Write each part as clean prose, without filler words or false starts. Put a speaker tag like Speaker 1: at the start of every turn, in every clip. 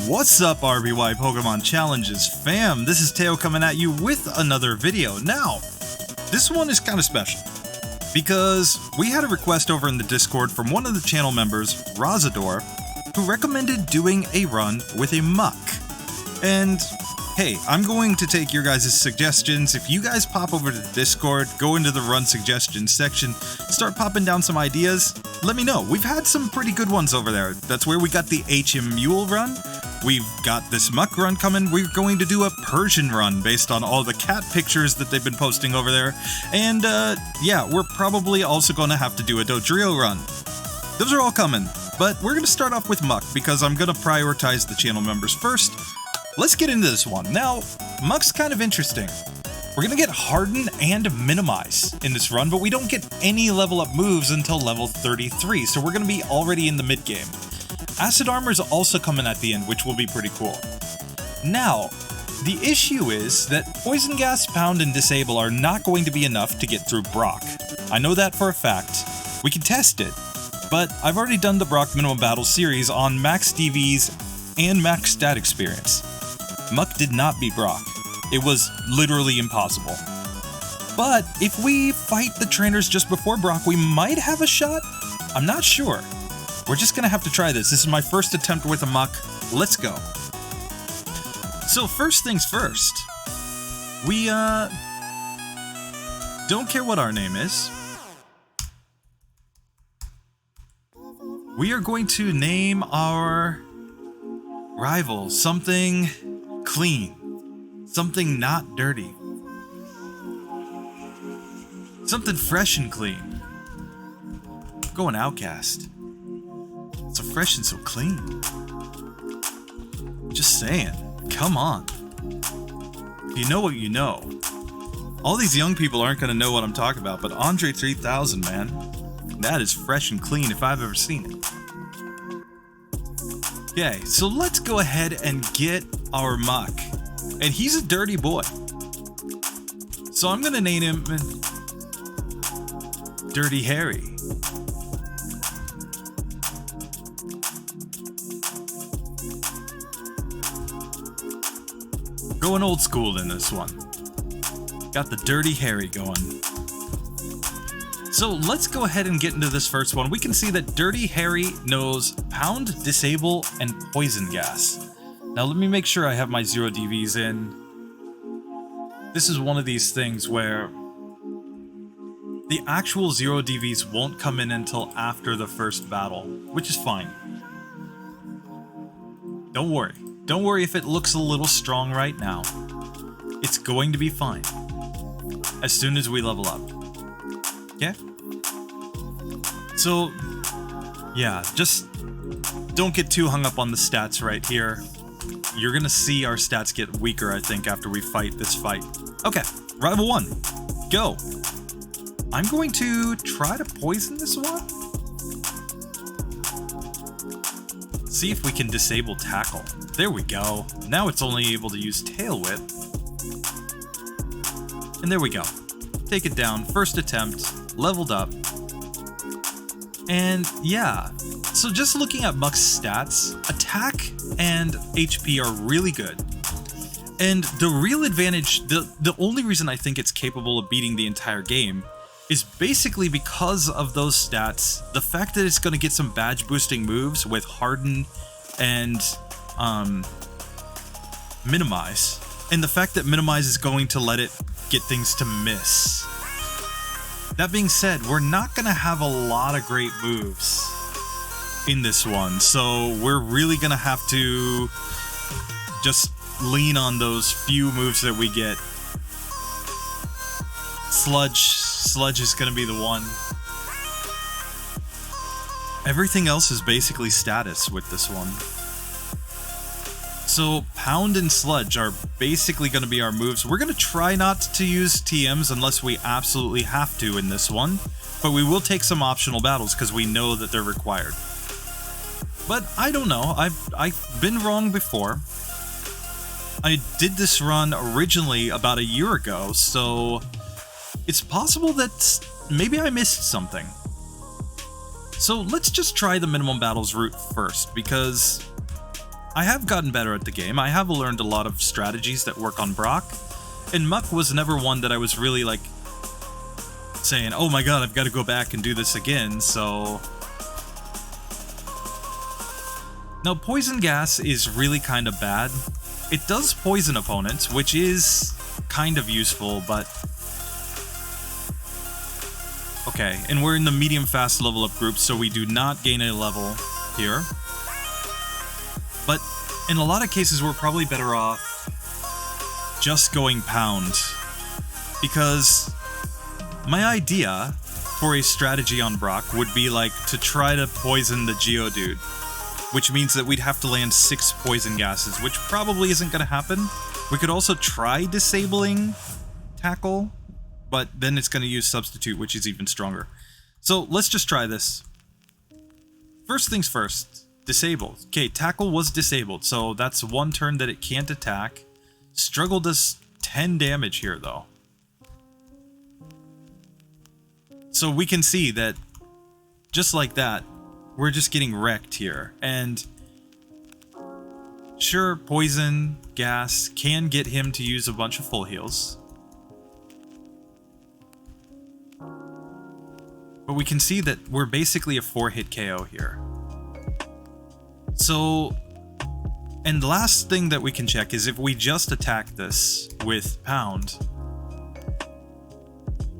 Speaker 1: What's up, RBY Pokemon Challenges fam? This is Teo coming at you with another video. Now, this one is kind of special because we had a request over in the Discord from one of the channel members, Razador, who recommended doing a run with a Muk. And hey, I'm going to take your guys' suggestions. If you guys pop over to the Discord, go into the run suggestions section, start popping down some ideas, let me know. We've had some pretty good ones over there. That's where we got the HM Mule run. We've got this Muk run coming. We're going to do a Persian run based on all the cat pictures that they've been posting over there. And yeah, we're probably also going to have to do a Dodrio run. Those are all coming. But we're going to start off with Muk because I'm going to prioritize the channel members first. Let's get into this one. Now, Muk's kind of interesting. We're going to get Harden and Minimize in this run, but we don't get any level up moves until level 33, so we're going to be already in the mid game. Acid Armor is also coming at the end, which will be pretty cool. Now, the issue is that Poison Gas, Pound, and Disable are not going to be enough to get through Brock. I know that for a fact. We can test it, but I've already done the Brock Minimum Battle series on max DVs and max stat experience. Muk did not beat Brock. It was literally impossible. But if we fight the trainers just before Brock, we might have a shot? I'm not sure. We're just gonna have to try this. This is my first attempt with a Muk. Let's go. So first things first. We, don't care what our name is. We are going to name our rival something clean. Something not dirty. Something fresh and clean. Go an Outcast. So fresh and so clean. Just saying. Come on. You know what you know. All these young people aren't gonna know what I'm talking about, but Andre 3000, man. That is fresh and clean if I've ever seen it. Okay, so let's go ahead and get our Muk. And he's a dirty boy. So I'm gonna name him Dirty Harry. Going old school in this one. Got the Dirty Harry going. So let's go ahead and get into this first one. We can see that Dirty Harry knows Pound, Disable, and Poison Gas. Now let me make sure I have my 0 DVs in. This is one of these things where the actual 0 DVs won't come in until after the first battle, which is fine. Don't worry. Don't worry if it looks a little strong right now. It's going to be fine. As soon as we level up. Okay? So, yeah, just don't get too hung up on the stats right here. You're gonna see our stats get weaker, I think, after we fight this fight. Okay, rival 1. Go. I'm going to try to poison this one. See if we can disable Tackle. There we go. Now it's only able to use Tail Whip. And there we go. Take it down. First attempt. Leveled up. And yeah. So just looking at Muk's stats, attack and HP are really good. And the real advantage, the only reason I think it's capable of beating the entire game is basically because of those stats, the fact that it's going to get some badge boosting moves with Harden and Minimize, and the fact that Minimize is going to let it get things to miss. That being said, we're not going to have a lot of great moves in this one, so we're really going to have to just lean on those few moves that we get. Sludge is gonna be the one. Everything else is basically status with this one. So Pound and Sludge are basically gonna be our moves. We're gonna try not to use TMs unless we absolutely have to in this one, but we will take some optional battles because we know that they're required. But I don't know, I've been wrong before. I did this run originally about a year ago, so it's possible that maybe I missed something. So let's just try the minimum battles route first, because I have gotten better at the game. I have learned a lot of strategies that work on Brock, and Muk was never one that I was really like saying, oh my god, I've got to go back and do this again, so... Now, Poison Gas is really kind of bad. It does poison opponents, which is kind of useful, but... Okay, and we're in the medium-fast level up group, so we do not gain a level here. But in a lot of cases, we're probably better off just going Pound. Because my idea for a strategy on Brock would be like to try to poison the Geodude, which means that we'd have to land 6 poison gases, which probably isn't going to happen. We could also try disabling Tackle, but then it's going to use Substitute, which is even stronger. So let's just try this. First things first, disable. Okay, Tackle was disabled, so that's one turn that it can't attack. Struggle does 10 damage here, though. So we can see that, just like that, we're just getting wrecked here. And sure, Poison Gas can get him to use a bunch of full heals. But we can see that we're basically a 4-hit KO here. So, and the last thing that we can check is if we just attack this with Pound.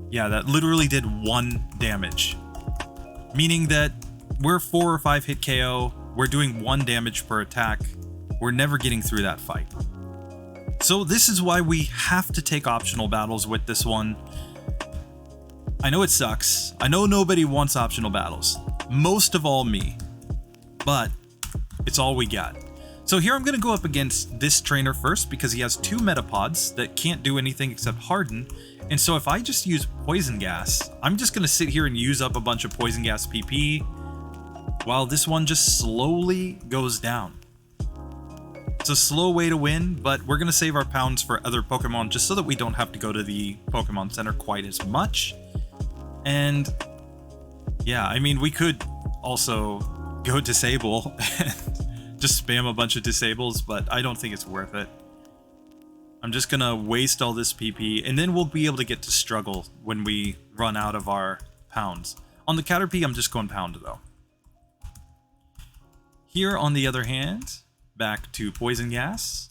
Speaker 1: Yeah, that literally did 1 damage. Meaning that we're 4 or 5 hit KO, we're doing 1 damage per attack, we're never getting through that fight. So this is why we have to take optional battles with this one. I know it sucks. I know nobody wants optional battles. Most of all me. But it's all we got. So here I'm going to go up against this trainer first because he has 2 Metapods that can't do anything except harden. And so if I just use Poison Gas, I'm just going to sit here and use up a bunch of Poison Gas PP while this one just slowly goes down. It's a slow way to win, but we're going to save our pounds for other Pokemon just so that we don't have to go to the Pokemon Center quite as much. And yeah, I mean, we could also go disable and just spam a bunch of disables, but I don't think it's worth it. I'm just gonna waste all this PP, and then we'll be able to get to struggle when we run out of our pounds. On the Caterpie, I'm just going Pound though. Here, on the other hand, back to Poison Gas.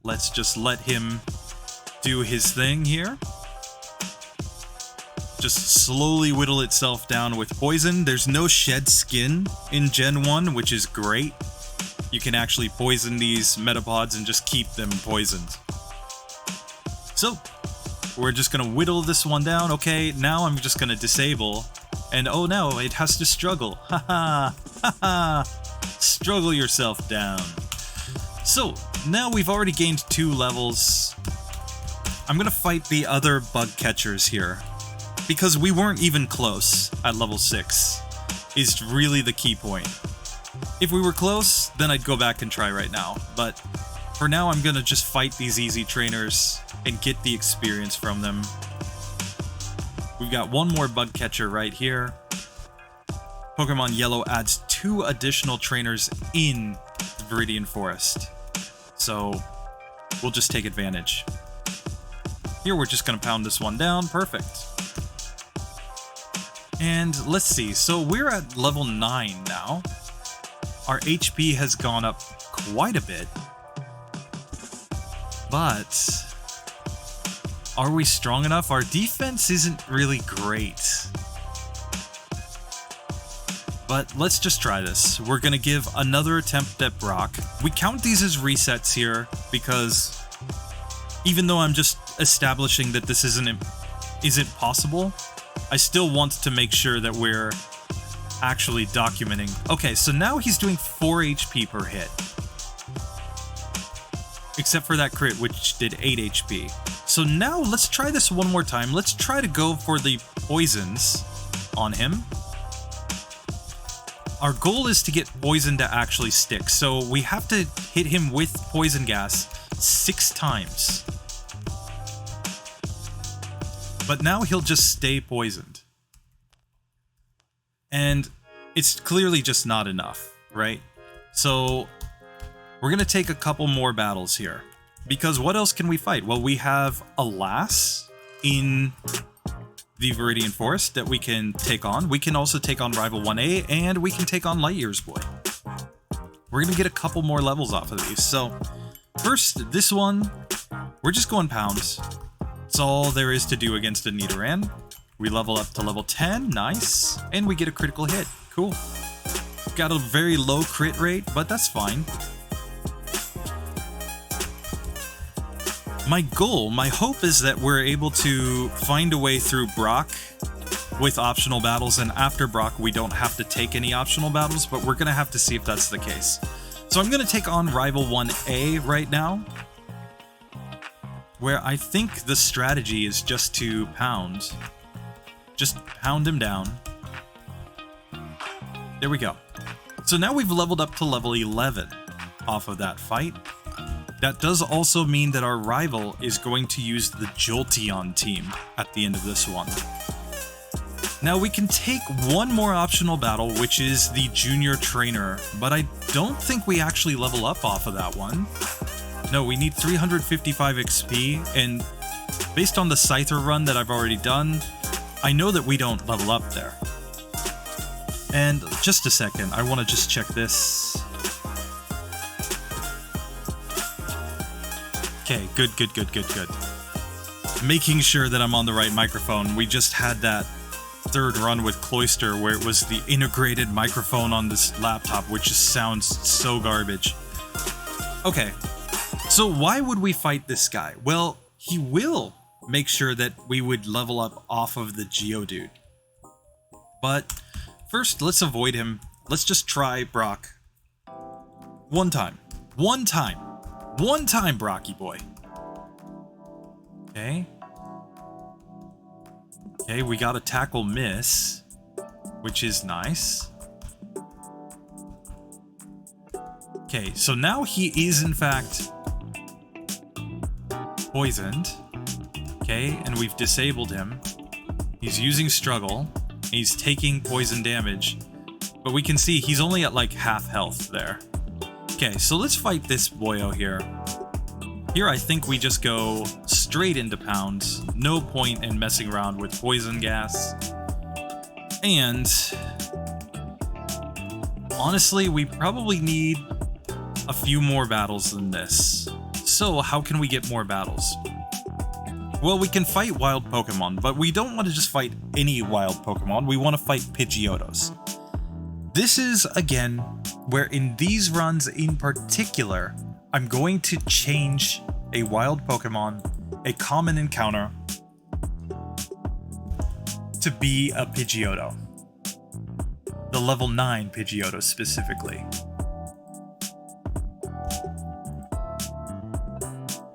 Speaker 1: Let's just let him do his thing here. Just slowly whittle itself down with poison. There's no shed skin in Gen 1, which is great. You can actually poison these Metapods and just keep them poisoned. So, we're just gonna whittle this one down. Okay, now I'm just gonna disable. And oh no, it has to struggle. Haha, haha. Struggle yourself down. So, now we've already gained 2 levels. I'm gonna fight the other bug catchers here, because we weren't even close at level 6, is really the key point. If we were close, then I'd go back and try right now, but for now I'm gonna just fight these easy trainers and get the experience from them. We've got one more bug catcher right here. Pokemon Yellow adds 2 additional trainers in the Viridian Forest, so we'll just take advantage. Here we're just gonna pound this one down, perfect. And let's see, so we're at level 9 now. Our HP has gone up quite a bit. But are we strong enough? Our defense isn't really great. But let's just try this. We're gonna give another attempt at Brock. We count these as resets here because even though I'm just establishing that this isn't possible, I still want to make sure that we're actually documenting. Okay, so now he's doing 4 HP per hit. Except for that crit, which did 8 HP. So now let's try this one more time. Let's try to go for the poisons on him. Our goal is to get poison to actually stick, so we have to hit him with Poison Gas 6 times. But now he'll just stay poisoned. And it's clearly just not enough, right? So we're going to take a couple more battles here. Because what else can we fight? Well, we have a lass in the Viridian Forest that we can take on. We can also take on Rival 1A, and we can take on Lightyear's Boy. We're going to get a couple more levels off of these. So first, this one, we're just going pounds. That's all there is to do against a Nidoran. We level up to level 10, nice, and we get a critical hit. Cool. Got a very low crit rate, but that's fine. My goal, my hope is that we're able to find a way through Brock with optional battles, and after Brock we don't have to take any optional battles, but we're gonna have to see if that's the case. So I'm gonna take on Rival 1A right now, where I think the strategy is just to pound. Just pound him down. There we go. So now we've leveled up to level 11 off of that fight. That does also mean that our rival is going to use the Jolteon team at the end of this one. Now we can take one more optional battle, which is the Junior Trainer, but I don't think we actually level up off of that one. No, we need 355 XP, and based on the Scyther run that I've already done, I know that we don't level up there. And just a second, I want to just check this. Okay, good. Making sure that I'm on the right microphone. We just had that third run with Cloyster where it was the integrated microphone on this laptop, which just sounds so garbage. Okay, so why would we fight this guy? Well, he will make sure that we would level up off of the Geodude. But first, let's avoid him. Let's just try Brock. One time, Brocky boy. Okay. Okay, we got a tackle miss, which is nice. Okay, so now he is in fact poisoned. Okay, and we've disabled him. He's using Struggle. He's taking poison damage. But we can see he's only at like half health there. Okay, so let's fight this boyo here. Here I think we just go straight into pounds. No point in messing around with poison gas. And honestly, we probably need a few more battles than this. So how can we get more battles? Well, we can fight wild Pokemon, but we don't want to just fight any wild Pokemon. We want to fight Pidgeotos. This is, again, where in these runs in particular, I'm going to change a wild Pokemon, a common encounter, to be a Pidgeotto. The level 9 Pidgeotto specifically.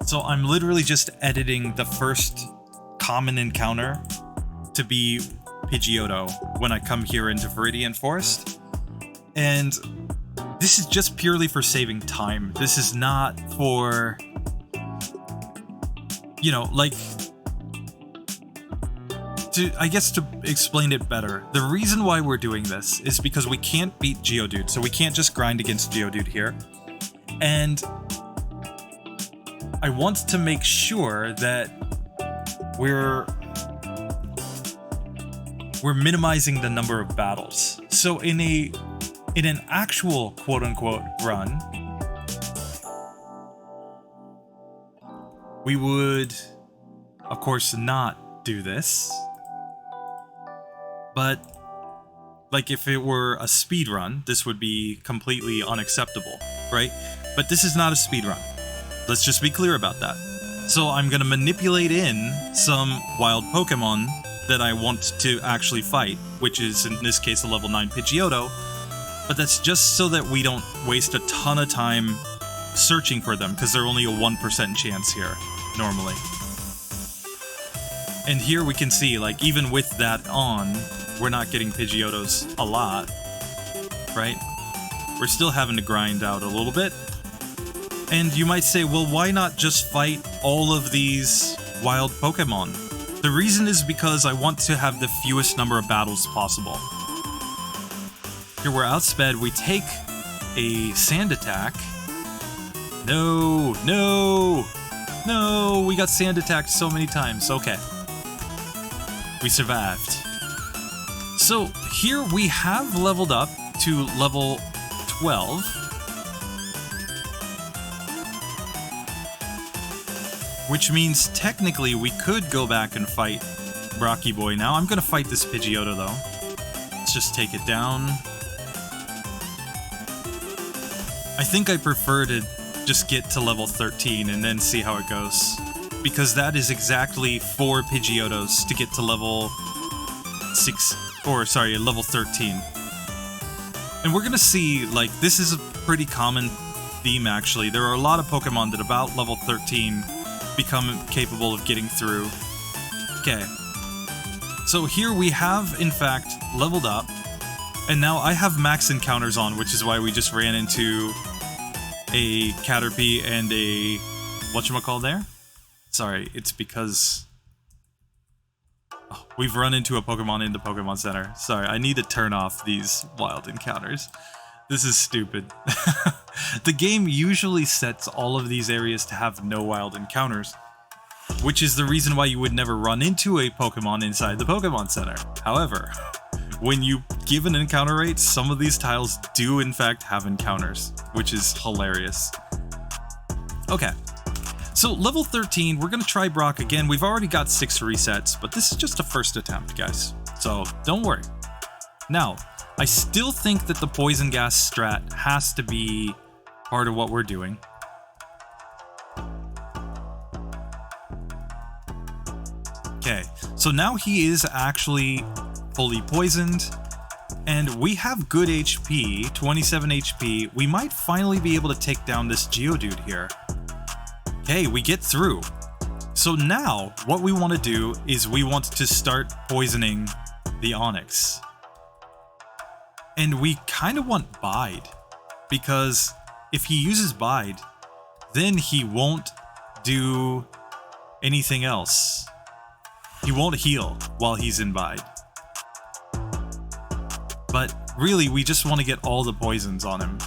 Speaker 1: So I'm literally just editing the first common encounter to be Pidgeotto when I come here into Viridian Forest. And this is just purely for saving time. This is not for, you know, like, I guess to explain it better, the reason why we're doing this is because we can't beat Geodude, so we can't just grind against Geodude here. And I want to make sure that we're minimizing the number of battles. So in an actual quote-unquote run, we would, of course, not do this. But, like, if it were a speed run, this would be completely unacceptable, right? But this is not a speed run. Let's just be clear about that. So I'm going to manipulate in some wild Pokemon that I want to actually fight, which is, in this case, a level 9 Pidgeotto. But that's just so that we don't waste a ton of time searching for them, because they're only a 1% chance here, normally. And here we can see, like, even with that on, we're not getting Pidgeottos a lot, right? We're still having to grind out a little bit. And you might say, well, why not just fight all of these wild Pokemon? The reason is because I want to have the fewest number of battles possible. Here we're outsped. We take a sand attack. No, no, no. We got sand attacked so many times. Okay. We survived. So here we have leveled up to level 12. Which means technically we could go back and fight Brocky Boy now. I'm going to fight this Pidgeotto though. Let's just take it down. I think I prefer to just get to level 13 and then see how it goes. Because that is exactly 4 Pidgeottos to get to level 13. And we're gonna see, like, this is a pretty common theme actually. There are a lot of Pokemon that about level 13 become capable of getting through. Okay. So here we have, in fact, leveled up. And now I have max encounters on, which is why we just ran into a Caterpie and a... whatchamacall there? Sorry, it's because... oh, we've run into a Pokemon in the Pokemon Center. Sorry, I need to turn off these wild encounters. This is stupid. The game usually sets all of these areas to have no wild encounters, which is the reason why you would never run into a Pokemon inside the Pokemon Center. However, when you give an encounter rate, some of these tiles do in fact have encounters, which is hilarious. Okay, so level 13, we're gonna try Brock again. We've already got 6 resets, but this is just a first attempt, guys. So don't worry. Now, I still think that the poison gas strat has to be part of what we're doing. Okay, so now he is actually fully poisoned, and we have good HP, 27 HP. We might finally be able to take down this Geodude here. Okay, we get through. So now, what we want to do is we want to start poisoning the Onix. And we kind of want Bide, because if he uses Bide, then he won't do anything else. He won't heal while he's in Bide. But really, we just want to get all the poisons on him.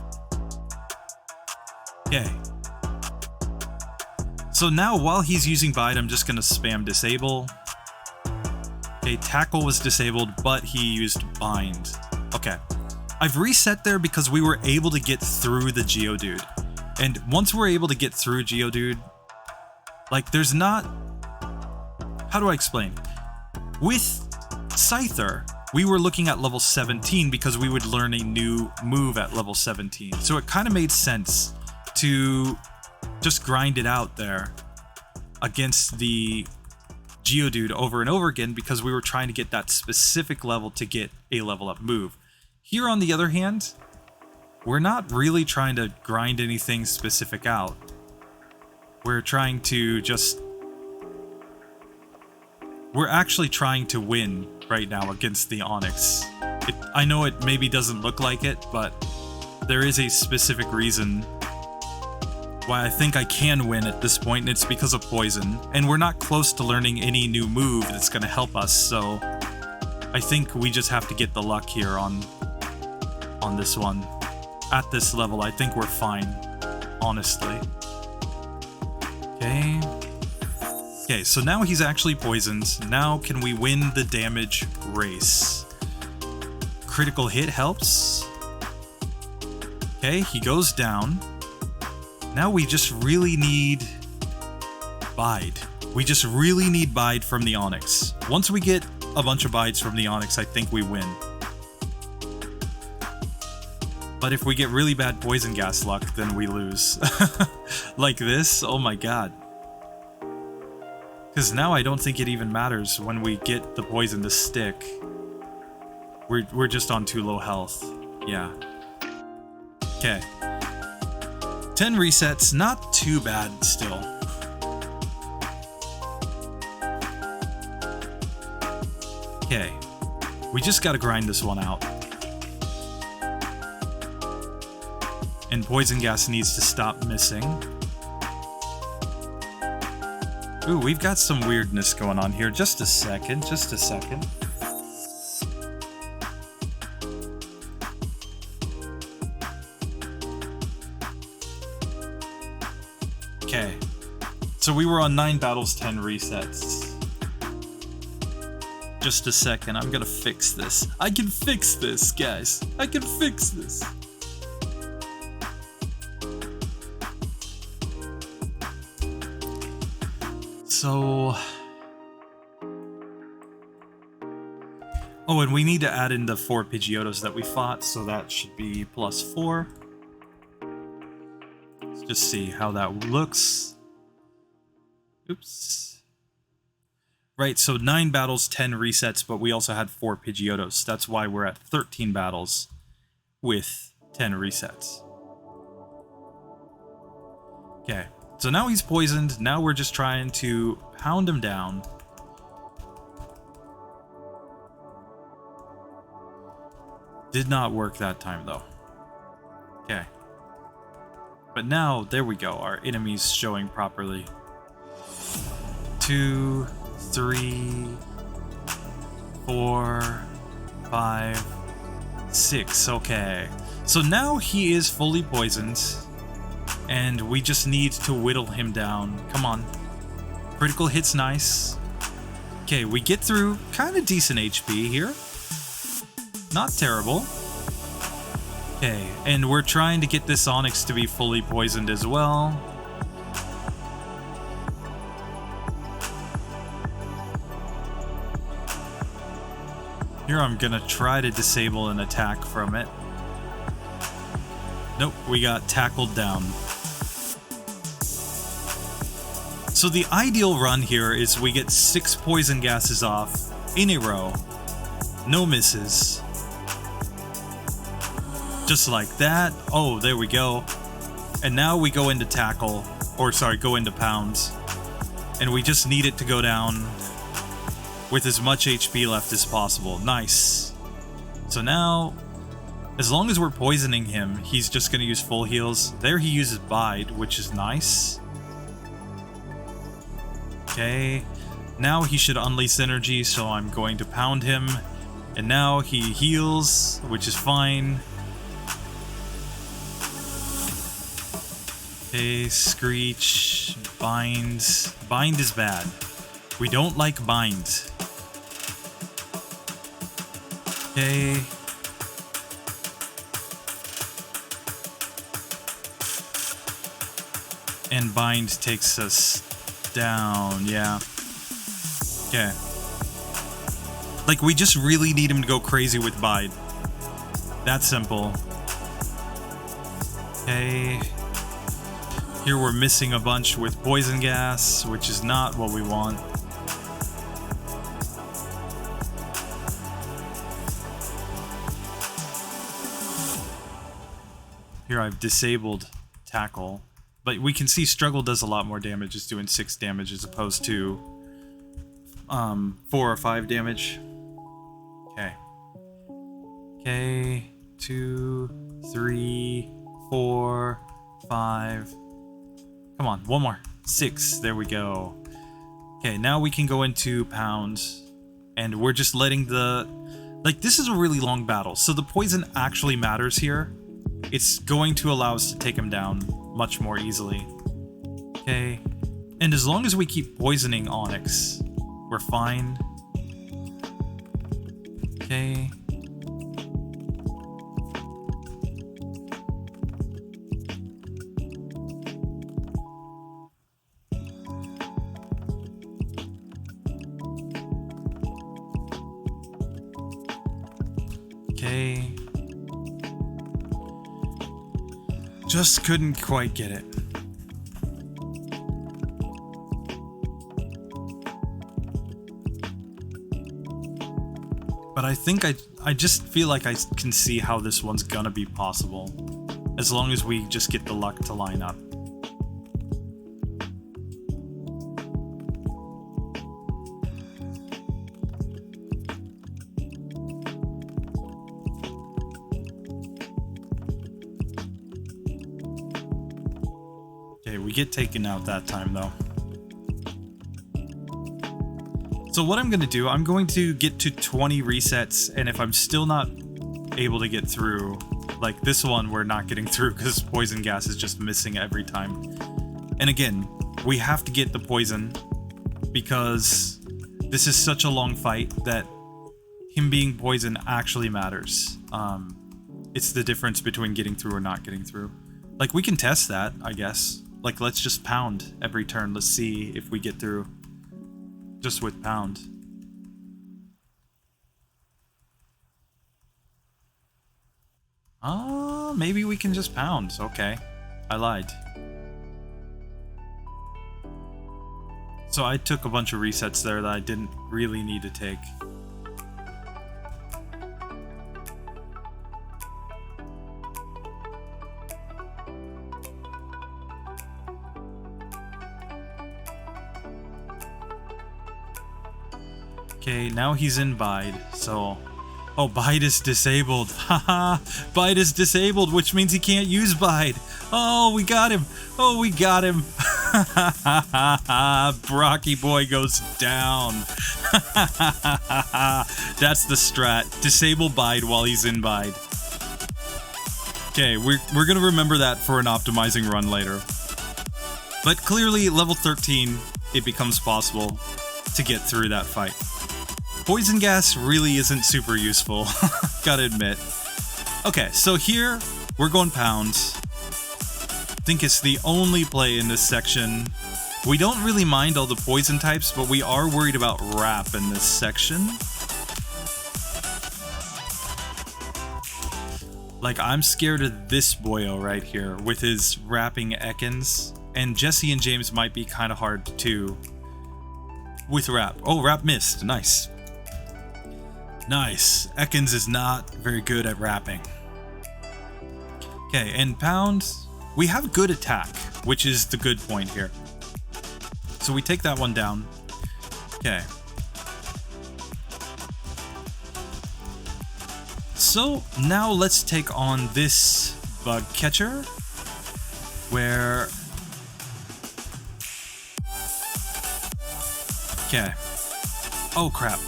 Speaker 1: Okay. So now, while he's using Bide, I'm just going to spam Disable. Okay, Tackle was disabled, but he used Bind. Okay. I've reset there because we were able to get through the Geodude. And once we're able to get through Geodude, like, there's not... how do I explain? With Scyther, we were looking at level 17 because we would learn a new move at level 17. So it kind of made sense to just grind it out there against the Geodude over and over again because we were trying to get that specific level to get a level up move. Here, on the other hand, we're not really trying to grind anything specific out. We're trying to just... we're actually trying to win right now against the Onix. I know it maybe doesn't look like it, but there is a specific reason why I think I can win at this point, and it's because of poison. And we're not close to learning any new move that's going to help us, so I think we just have to get the luck here on this one. At this level, I think we're fine, honestly. Okay. Okay, so now he's actually poisoned. Now can we win the damage race? Critical hit helps. Okay, he goes down. Now we just really need Bide. We just really need Bide from the Onix. Once we get a bunch of Bides from the Onix, I think we win. But if we get really bad poison gas luck, then we lose. Like this? Oh my god. Because now I don't think it even matters when we get the poison to stick. We're just on too low health. Yeah. Okay. 10 resets, not too bad still. Okay. We just gotta grind this one out. And poison gas needs to stop missing. Ooh, we've got some weirdness going on here. Just a second, just a second. Okay. So we were on 9 battles, 10 resets. Just a second, I'm gonna fix this. I can fix this, guys. I can fix this. So... Oh, and we need to add in the 4 Pidgeotos that we fought, so that should be +4. Let's just see how that looks. Oops. Right, so 9 battles, 10 resets, but we also had 4 Pidgeotos. That's why we're at 13 battles with 10 resets. Okay, so now he's poisoned. Now we're just trying to pound him down. Did not work that time, though. Okay. But now, there we go. Our enemies showing properly. 2... 3, 4, 5, 6. Okay. So now he is fully poisoned, and we just need to whittle him down. Come on. Critical hit's nice. Okay, we get through kind of decent HP here. Not terrible. Okay, and we're trying to get this Onix to be fully poisoned as well. Here I'm gonna try to disable an attack from it. Nope, we got tackled down. So the ideal run here is we get 6 poison gases off in a row. No misses. Just like that. Oh, there we go. And now we go into tackle, or sorry, go into pounds. And we just need it to go down with as much HP left as possible. Nice. So now, as long as we're poisoning him, he's just going to use full heals. There he uses Bide, which is nice. Okay. Now he should unleash energy, so I'm going to pound him. And now he heals, which is fine. Okay, Screech, Bind. Bind is bad. We don't like Bind. Okay. And Bind takes us down, yeah. Okay. Like, we just really need him to go crazy with Bide. That's simple. Okay. Here we're missing a bunch with Poison Gas, which is not what we want. Here I've disabled Tackle, but we can see Struggle does a lot more damage. It's doing 6 damage as opposed to 4 or 5 damage. Okay. Okay, 2, 3, 4, 5. Come on, one more. 6, there we go. Okay, now we can go into pounds, and we're just letting the... Like, this is a really long battle, so the poison actually matters here. It's going to allow us to take him down much more easily. Okay. And as long as we keep poisoning Onix, we're fine. Okay. Okay. Just couldn't quite get it. But I think I just feel like I can see how this one's gonna be possible. As long as we just get the luck to line up. We get taken out that time, though. So what I'm going to do, I'm going to get to 20 resets, and if I'm still not able to get through, like this one we're not getting through because Poison Gas is just missing every time. And again, we have to get the poison because this is such a long fight that him being poisoned actually matters. It's the difference between getting through or not getting through. Like, we can test that, I guess. Like, let's just pound every turn. Let's see if we get through just with pound. Maybe we can just pound. Okay, I lied. So I took a bunch of resets there that I didn't really need to take. Okay, now he's in Bide, so... Oh, Bide is disabled. Haha, Bide is disabled, which means he can't use Bide. Oh, we got him. Oh, we got him. Brocky boy goes down. That's the strat. Disable Bide while he's in Bide. Okay, we're gonna remember that for an optimizing run later. But clearly, level 13, it becomes possible to get through that fight. Poison gas really isn't super useful, gotta admit. Okay, so here, we're going pound. I think it's the only play in this section. We don't really mind all the poison types, but we are worried about Wrap in this section. Like, I'm scared of this boyo right here with his wrapping Ekans. And Jesse and James might be kind of hard too with Wrap. Oh, Wrap missed. Nice. Nice. Ekans is not very good at wrapping. Okay, and pound, we have good attack, which is the good point here. So we take that one down. Okay. So now let's take on this bug catcher, where... Okay. Oh crap.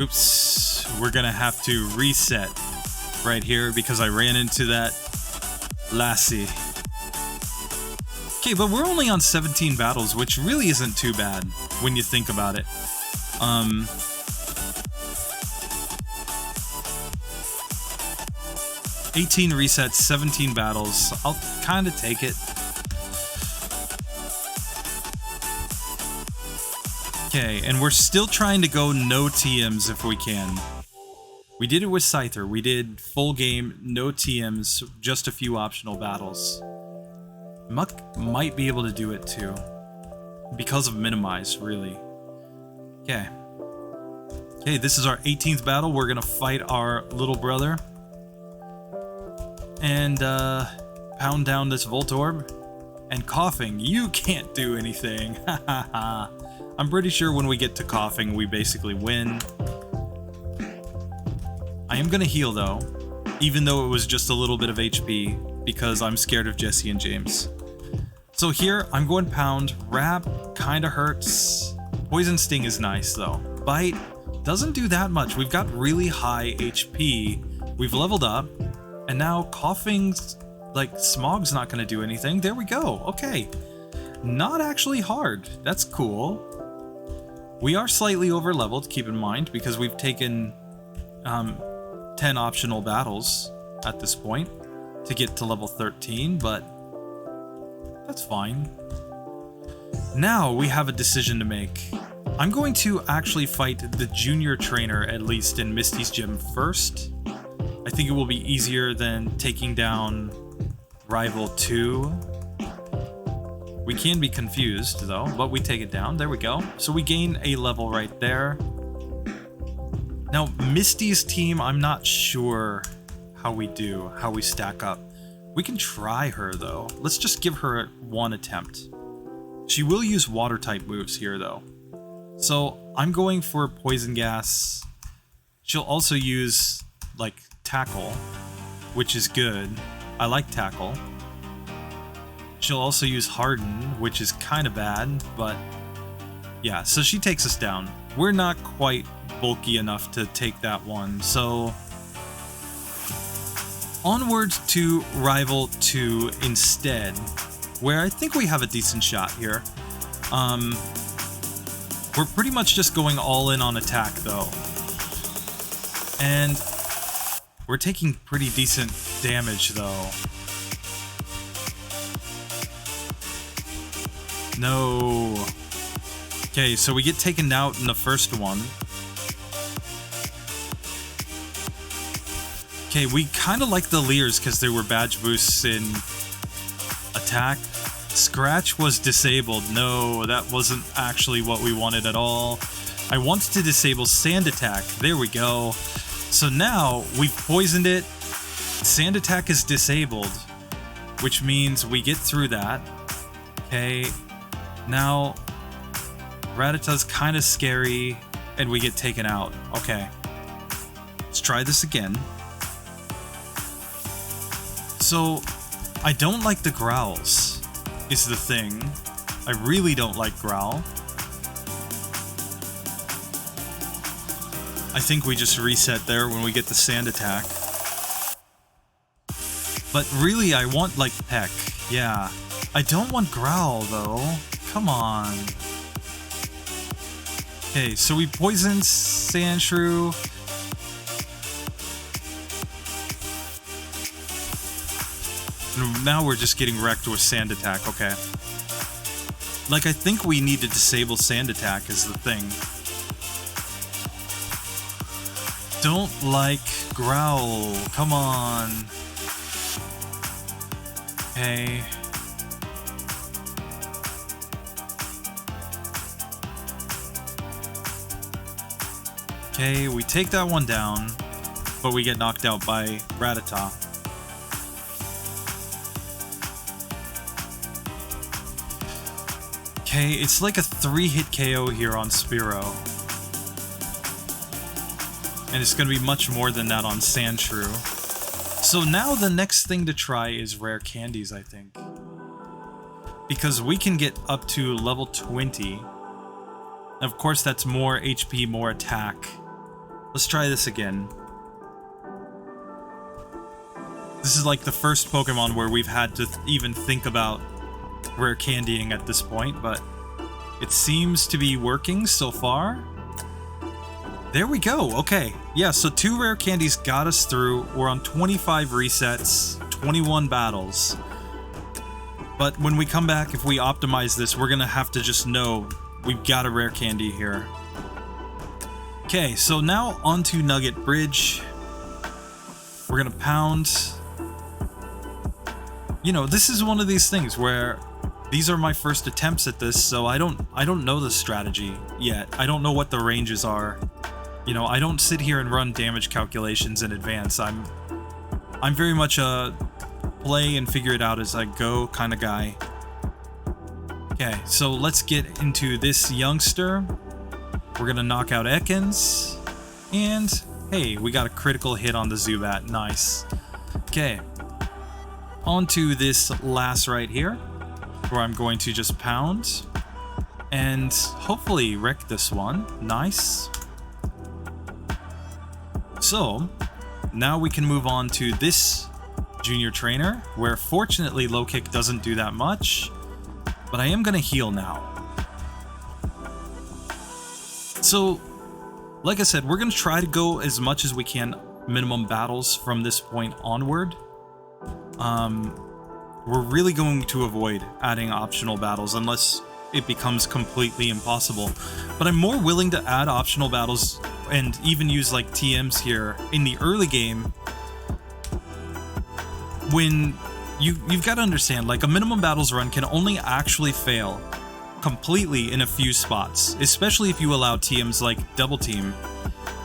Speaker 1: Oops, we're gonna have to reset right here because I ran into that lassie. Okay, but we're only on 17 battles, which really isn't too bad when you think about it. 18 resets, 17 battles. I'll kind of take it. Okay, and we're still trying to go no TMs if we can. We did it with Scyther. We did full game, no TMs, just a few optional battles. Muk might be able to do it too. Because of Minimize, really. Okay. Okay, this is our 18th battle. We're gonna fight our little brother. And, pound down this Voltorb. And Coughing, you can't do anything. Hahaha. I'm pretty sure when we get to Coughing, we basically win. I am gonna heal though, even though it was just a little bit of HP, because I'm scared of Jesse and James. So here, I'm going pound. Wrap kinda hurts. Poison Sting is nice though. Bite doesn't do that much. We've got really high HP. We've leveled up, and now Coughing's, like, Smog's not gonna do anything. There we go, okay. Not actually hard, that's cool. We are slightly over leveled, keep in mind, because we've taken 10 optional battles at this point to get to level 13, but that's fine. Now we have a decision to make. I'm going to actually fight the junior trainer, at least in Misty's gym, first. I think it will be easier than taking down Rival 2. We can be confused, though, but we take it down. There we go. So we gain a level right there. Now, Misty's team, I'm not sure how we do, how we stack up. We can try her, though. Let's just give her one attempt. She will use water-type moves here, though. So I'm going for Poison Gas. She'll also use, like, Tackle, which is good. I like Tackle. She'll also use Harden, which is kind of bad, but yeah, so she takes us down. We're not quite bulky enough to take that one, so onward to Rival 2 instead. where I think we have a decent shot here. We're pretty much just going all in on attack, though. And we're taking pretty decent damage, though. No. Okay, so we get taken out in the first one. Okay, we kind of like the Leers because they were badge boosts in attack. Scratch was disabled. No, that wasn't actually what we wanted at all. I wanted to disable Sand Attack. There we go. So now we've poisoned it. Sand Attack is disabled, which means we get through that. Okay, now Rattata's kind of scary and we get taken out. Okay, let's try this again. So I don't like the growls, is the thing. I really don't like growl. I think we just reset there when we get the Sand Attack. But really, I want, like, Peck. Yeah. I don't want Growl, though. Come on. Okay, so we poisoned Sandshrew. And now we're just getting wrecked with Sand Attack. Okay. Like, I think we need to disable Sand Attack is the thing. Don't like Growl. Come on. Okay. Okay, we take that one down, but we get knocked out by Rattata. Okay, it's like a 3-hit KO here on Spearow. And it's going to be much more than that on Sandshrew. So now the next thing to try is rare candies, I think. Because we can get up to level 20. Of course, that's more HP, more attack. Let's try this again. This is like the first Pokemon where we've had to even think about rare candying at this point, but it seems to be working so far. There we go. Okay. Yeah, so 2 rare candies got us through. We're on 25 resets, 21 battles. But when we come back, if we optimize this, we're going to have to just know we've got a rare candy here. Okay, so now onto Nugget Bridge. We're going to pound. You know, this is one of these things where these are my first attempts at this, so I don't know the strategy yet. I don't know what the ranges are. You know, I don't sit here and run damage calculations in advance. I'm very much a play and figure it out as I go kind of guy. Okay, so let's get into this youngster. We're gonna knock out Ekans. And, hey, we got a critical hit on the Zubat. Nice. Okay. Onto this last right here, where I'm going to just pound. And hopefully wreck this one. Nice. So, now we can move on to this junior trainer, where fortunately low kick doesn't do that much, but I am going to heal now. So, like I said, we're going to try to go as much as we can minimum battles from this point onward. We're really going to avoid adding optional battles unless it becomes completely impossible. But I'm more willing to add optional battles and even use like TMs here in the early game when you've got to understand, like, a minimum battles run can only actually fail completely in a few spots, especially if you allow TMs like double team.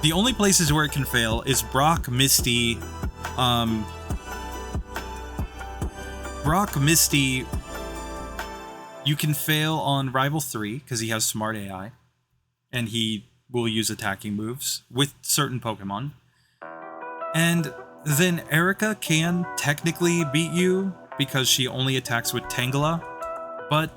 Speaker 1: The only places where it can fail is Brock, Misty, you can fail on Rival 3 because he has smart AI and he will use attacking moves with certain Pokemon. And then Erica can technically beat you because she only attacks with Tangela. But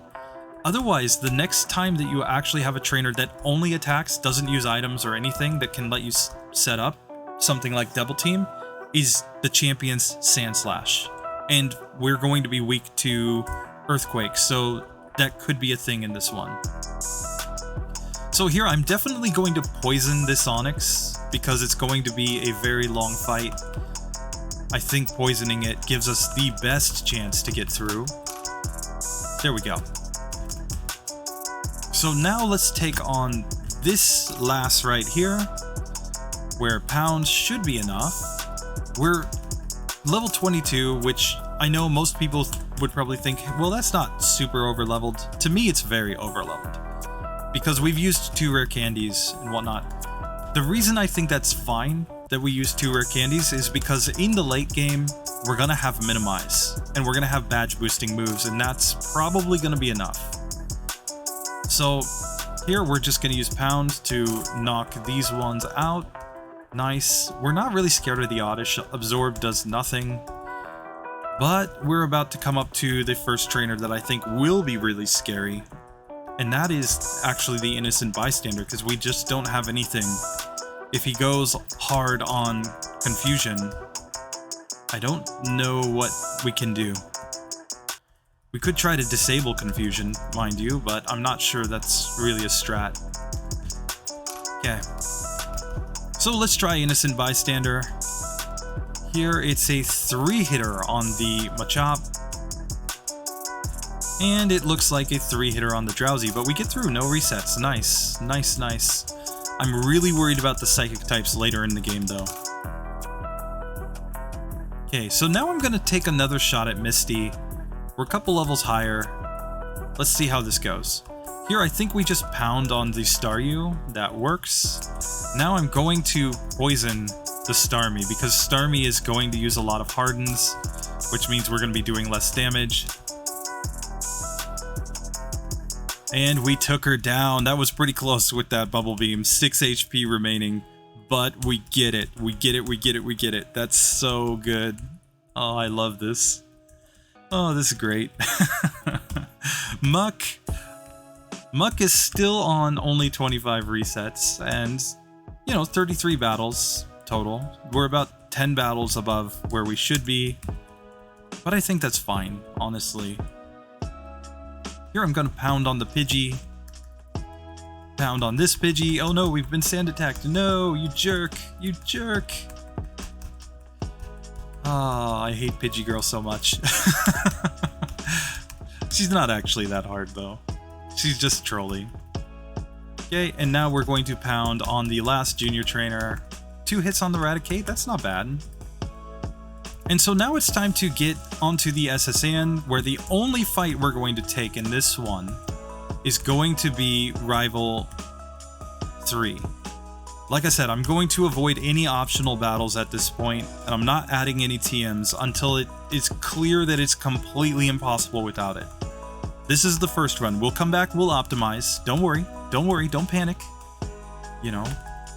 Speaker 1: otherwise, the next time that you actually have a trainer that only attacks, doesn't use items or anything that can let you set up something like Double Team, is the champion's Sand Slash. And we're going to be weak to Earthquake, so that could be a thing in this one. So here I'm definitely going to poison this Onyx because it's going to be a very long fight. I think poisoning it gives us the best chance to get through. There we go. So now let's take on this lass right here, where pound should be enough. We're level 22, which I know most people would probably think, well, that's not super over-leveled. To me, it's very over-leveled, because we've used 2 rare candies and whatnot. The reason I think that's fine that we use 2 rare candies is because in the late game, we're gonna have minimize, and we're gonna have badge boosting moves, and that's probably gonna be enough. So here we're just gonna use pound to knock these ones out. Nice. We're not really scared of the Oddish. Absorb does nothing. But we're about to come up to the first trainer that I think will be really scary. And that is actually the Innocent Bystander, because we just don't have anything. If he goes hard on Confusion, I don't know what we can do. We could try to disable Confusion, mind you, but I'm not sure that's really a strat. Okay. So let's try Innocent Bystander. Here it's a 3-hitter on the Machop. And it looks like a 3-hitter on the Drowsy, but we get through, no resets. Nice, nice, nice. I'm really worried about the Psychic types later in the game though. Okay, so now I'm gonna take another shot at Misty. We're a couple levels higher. Let's see how this goes. Here I think we just pound on the Staryu. That works. Now I'm going to poison the Starmie, because Starmie is going to use a lot of hardens, which means we're going to be doing less damage. And we took her down. That was pretty close with that Bubble Beam. 6 HP remaining, but we get it. We get it, we get it, we get it. That's so good. Oh, I love this. Oh, this is great. Muk. Muk is still on only 25 resets, and, you know, 33 battles total. We're about 10 battles above where we should be, but I think that's fine, honestly. Here I'm gonna pound on the Pidgey. Pound on this Pidgey. Oh no, we've been sand attacked. No, you jerk. You jerk. Oh, I hate Pidgey Girl so much. She's not actually that hard though. She's just trolling. Okay, and now we're going to pound on the last junior trainer. 2 hits on the Raticate, that's not bad. And so now it's time to get onto the SSN, where the only fight we're going to take in this one is going to be Rival 3. Like I said, I'm going to avoid any optional battles at this point, and I'm not adding any TMs until it is clear that it's completely impossible without it. This is the first run. We'll come back, we'll optimize. Don't worry, don't panic. You know.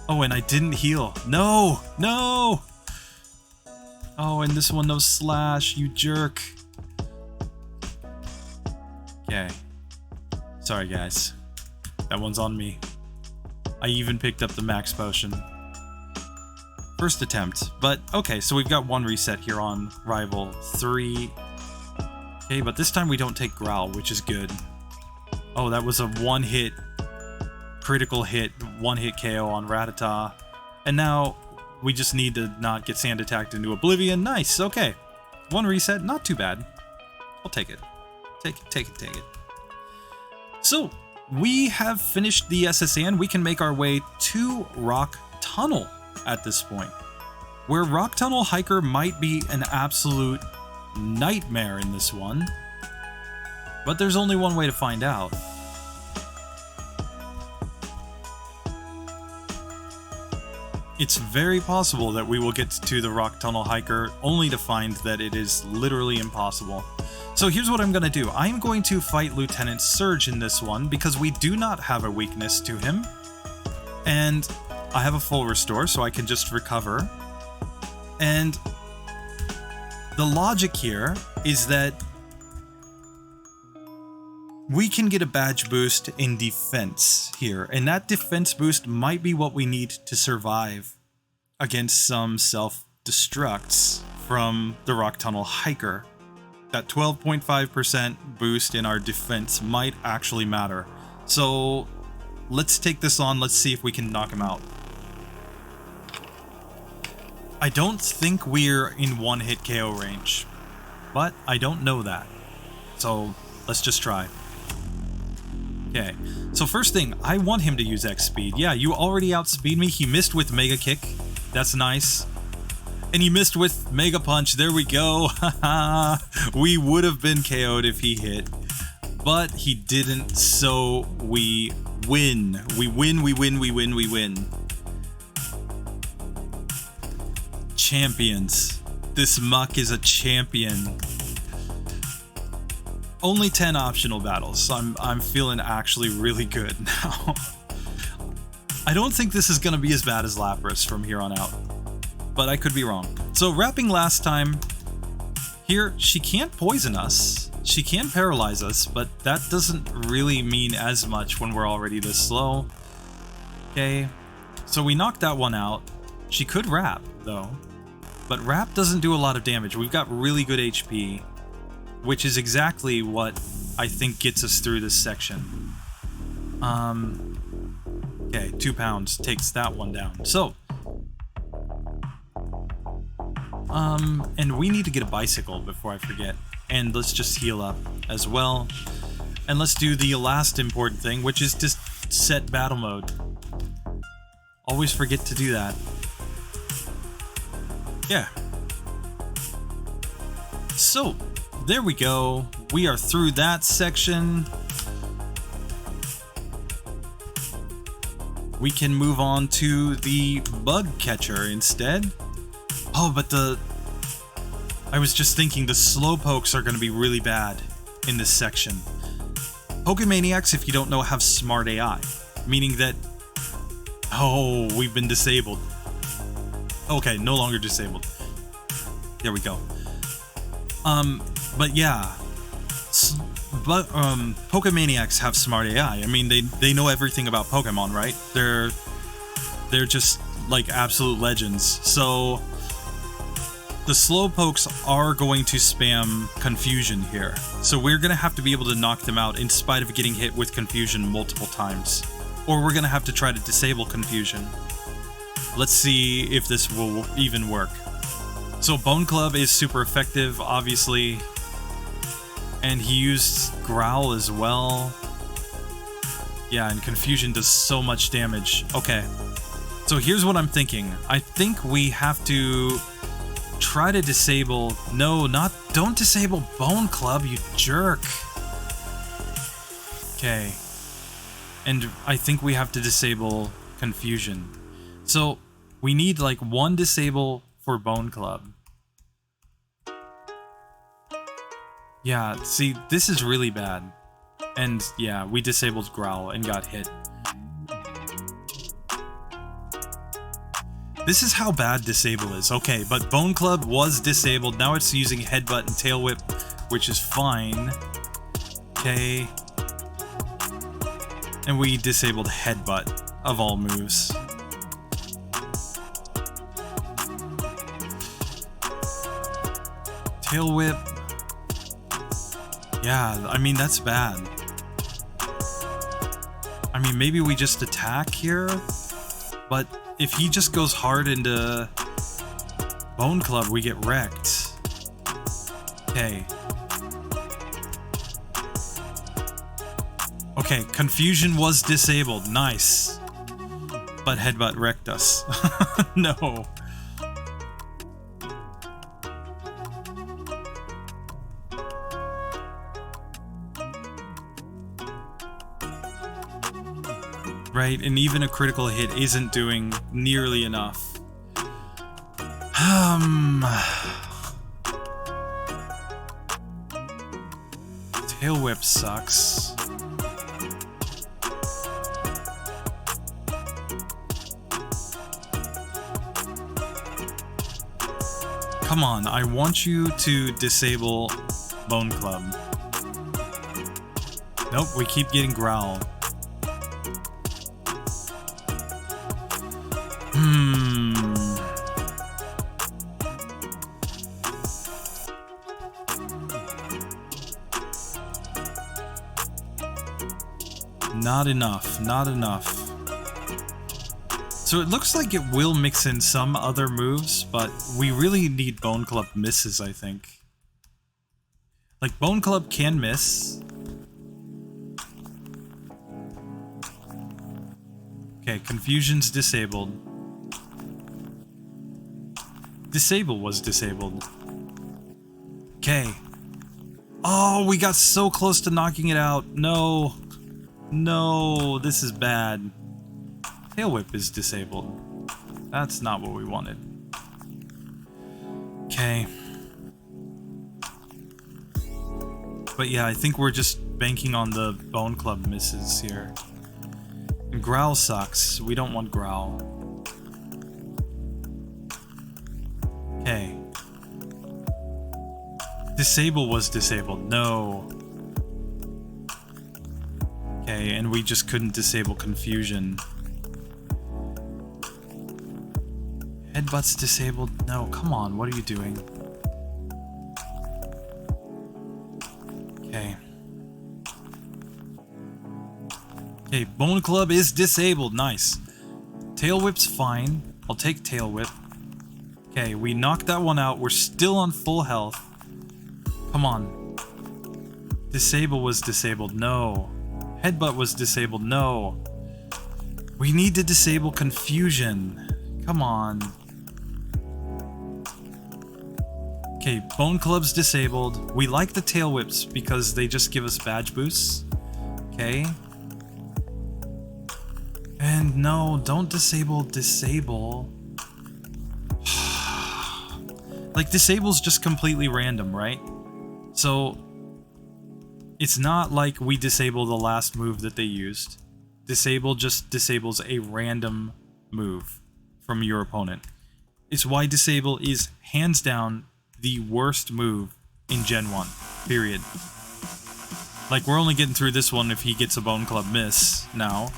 Speaker 1: Oh, and I didn't heal. No, no! Oh, and this one, no slash, you jerk. Okay. Sorry, guys. That one's on me. I even picked up the max potion. First attempt. But, okay, so we've got 1 reset here on Rival 3. Okay, but this time we don't take Growl, which is good. Oh, that was a 1-hit, critical hit, 1-hit KO on Rattata. And now we just need to not get sand attacked into oblivion. Nice, okay. 1 reset, not too bad. I'll take it. Take it, take it, take it. So, we have finished the SSN. We can make our way to Rock Tunnel at this point, where Rock Tunnel Hiker might be an absolute nightmare in this one, but there's only one way to find out. It's very possible that we will get to the Rock Tunnel Hiker only to find that it is literally impossible. So here's what I'm going to do. I'm going to fight Lieutenant Surge in this one because we do not have a weakness to him. And I have a full restore, so I can just recover. And the logic here is that we can get a badge boost in defense here, and that defense boost might be what we need to survive against some self-destructs from the Rock Tunnel Hiker. that 12.5% boost in our defense might actually matter. So let's take this on. Let's see if we can knock him out. I don't think we're in one-hit KO range, but I don't know that. So let's just try. Okay, so first thing, I want him to use X speed. Yeah, you already outspeed me. He missed with Mega Kick. That's nice. And he missed with Mega Punch. There we go. We would have been KO'd if he hit, but he didn't, so we win. We win. Champions. This Muk is a champion. Only 10 optional battles, so I'm feeling actually really good now. I don't think this is going to be as bad as Lapras from here on out, but I could be wrong. So wrapping last time, here she can't poison us, she can paralyze us, but that doesn't really mean as much when we're already this slow. Okay, so we knocked that one out. She could wrap though, but wrap doesn't do a lot of damage. We've got really good HP, which is exactly what I think gets us through this section. Okay, 2 pounds takes that one down. So, and we need to get a bicycle before I forget. And let's just heal up as well. And let's do the last important thing, which is just set battle mode. Always forget to do that. Yeah. So, there we go. We are through that section. We can move on to the bug catcher instead. Oh, but I was just thinking the slowpokes are going to be really bad in this section. Pokemaniacs, if you don't know, have smart AI, meaning that... Oh, we've been disabled. Okay, no longer disabled. There we go. But yeah, Pokemaniacs have smart AI. I mean, they know everything about Pokemon, right? They're just like absolute legends. So the slowpokes are going to spam confusion here. So we're gonna have to be able to knock them out in spite of getting hit with confusion multiple times, or we're gonna have to try to disable confusion. Let's see if this will even work. So Bone Club is super effective, obviously. And he used Growl as well. Yeah, and Confusion does so much damage. Okay, so here's what I'm thinking. I think we have to try to disable... No, don't disable Bone Club, you jerk. Okay. And I think we have to disable Confusion. So we need like one disable for Bone Club. Yeah, see, this is really bad. And yeah, we disabled Growl and got hit. This is how bad Disable is. Okay, but Bone Club was disabled. Now it's using Headbutt and Tail Whip, which is fine. Okay. And we disabled Headbutt, of all moves. Tail Whip. Yeah, I mean, that's bad. I mean, maybe we just attack here, but if he just goes hard into Bone Club, we get wrecked. Okay. Okay, Confusion was disabled. Nice. But Headbutt wrecked us. No. Right, and even a critical hit isn't doing nearly enough. Tail Whip sucks. Come on, I want you to disable Bone Club. Nope, we keep getting Growl. Not enough, not enough. So it looks like it will mix in some other moves, but we really need Bone Club misses, I think. Like, Bone Club can miss. Okay, Confusion's disabled. Disable was disabled. Okay. Oh, we got so close to knocking it out. No. No, this is bad. Tail Whip is disabled. That's not what we wanted. Okay. But yeah, I think we're just banking on the Bone Club misses here. And Growl sucks. We don't want Growl. Okay. Disable was disabled. No. Okay, and we just couldn't disable Confusion. Headbutt's disabled. No, come on. What are you doing? Okay. Okay, Bone Club is disabled. Nice. Tail Whip's fine. I'll take Tail Whip. Okay, we knocked that one out. We're still on full health. Come on. Disable was disabled. No. Headbutt was disabled. No. We need to disable Confusion. Come on. Okay, Bone Club's disabled. We like the Tail Whips because they just give us badge boosts. Okay. And no, don't disable. Like, disable's just completely random, right? So, it's not like we disable the last move that they used. Disable just disables a random move from your opponent. It's why disable is hands down the worst move in Gen 1. Period. Like, we're only getting through this one if he gets a Bone Club miss now.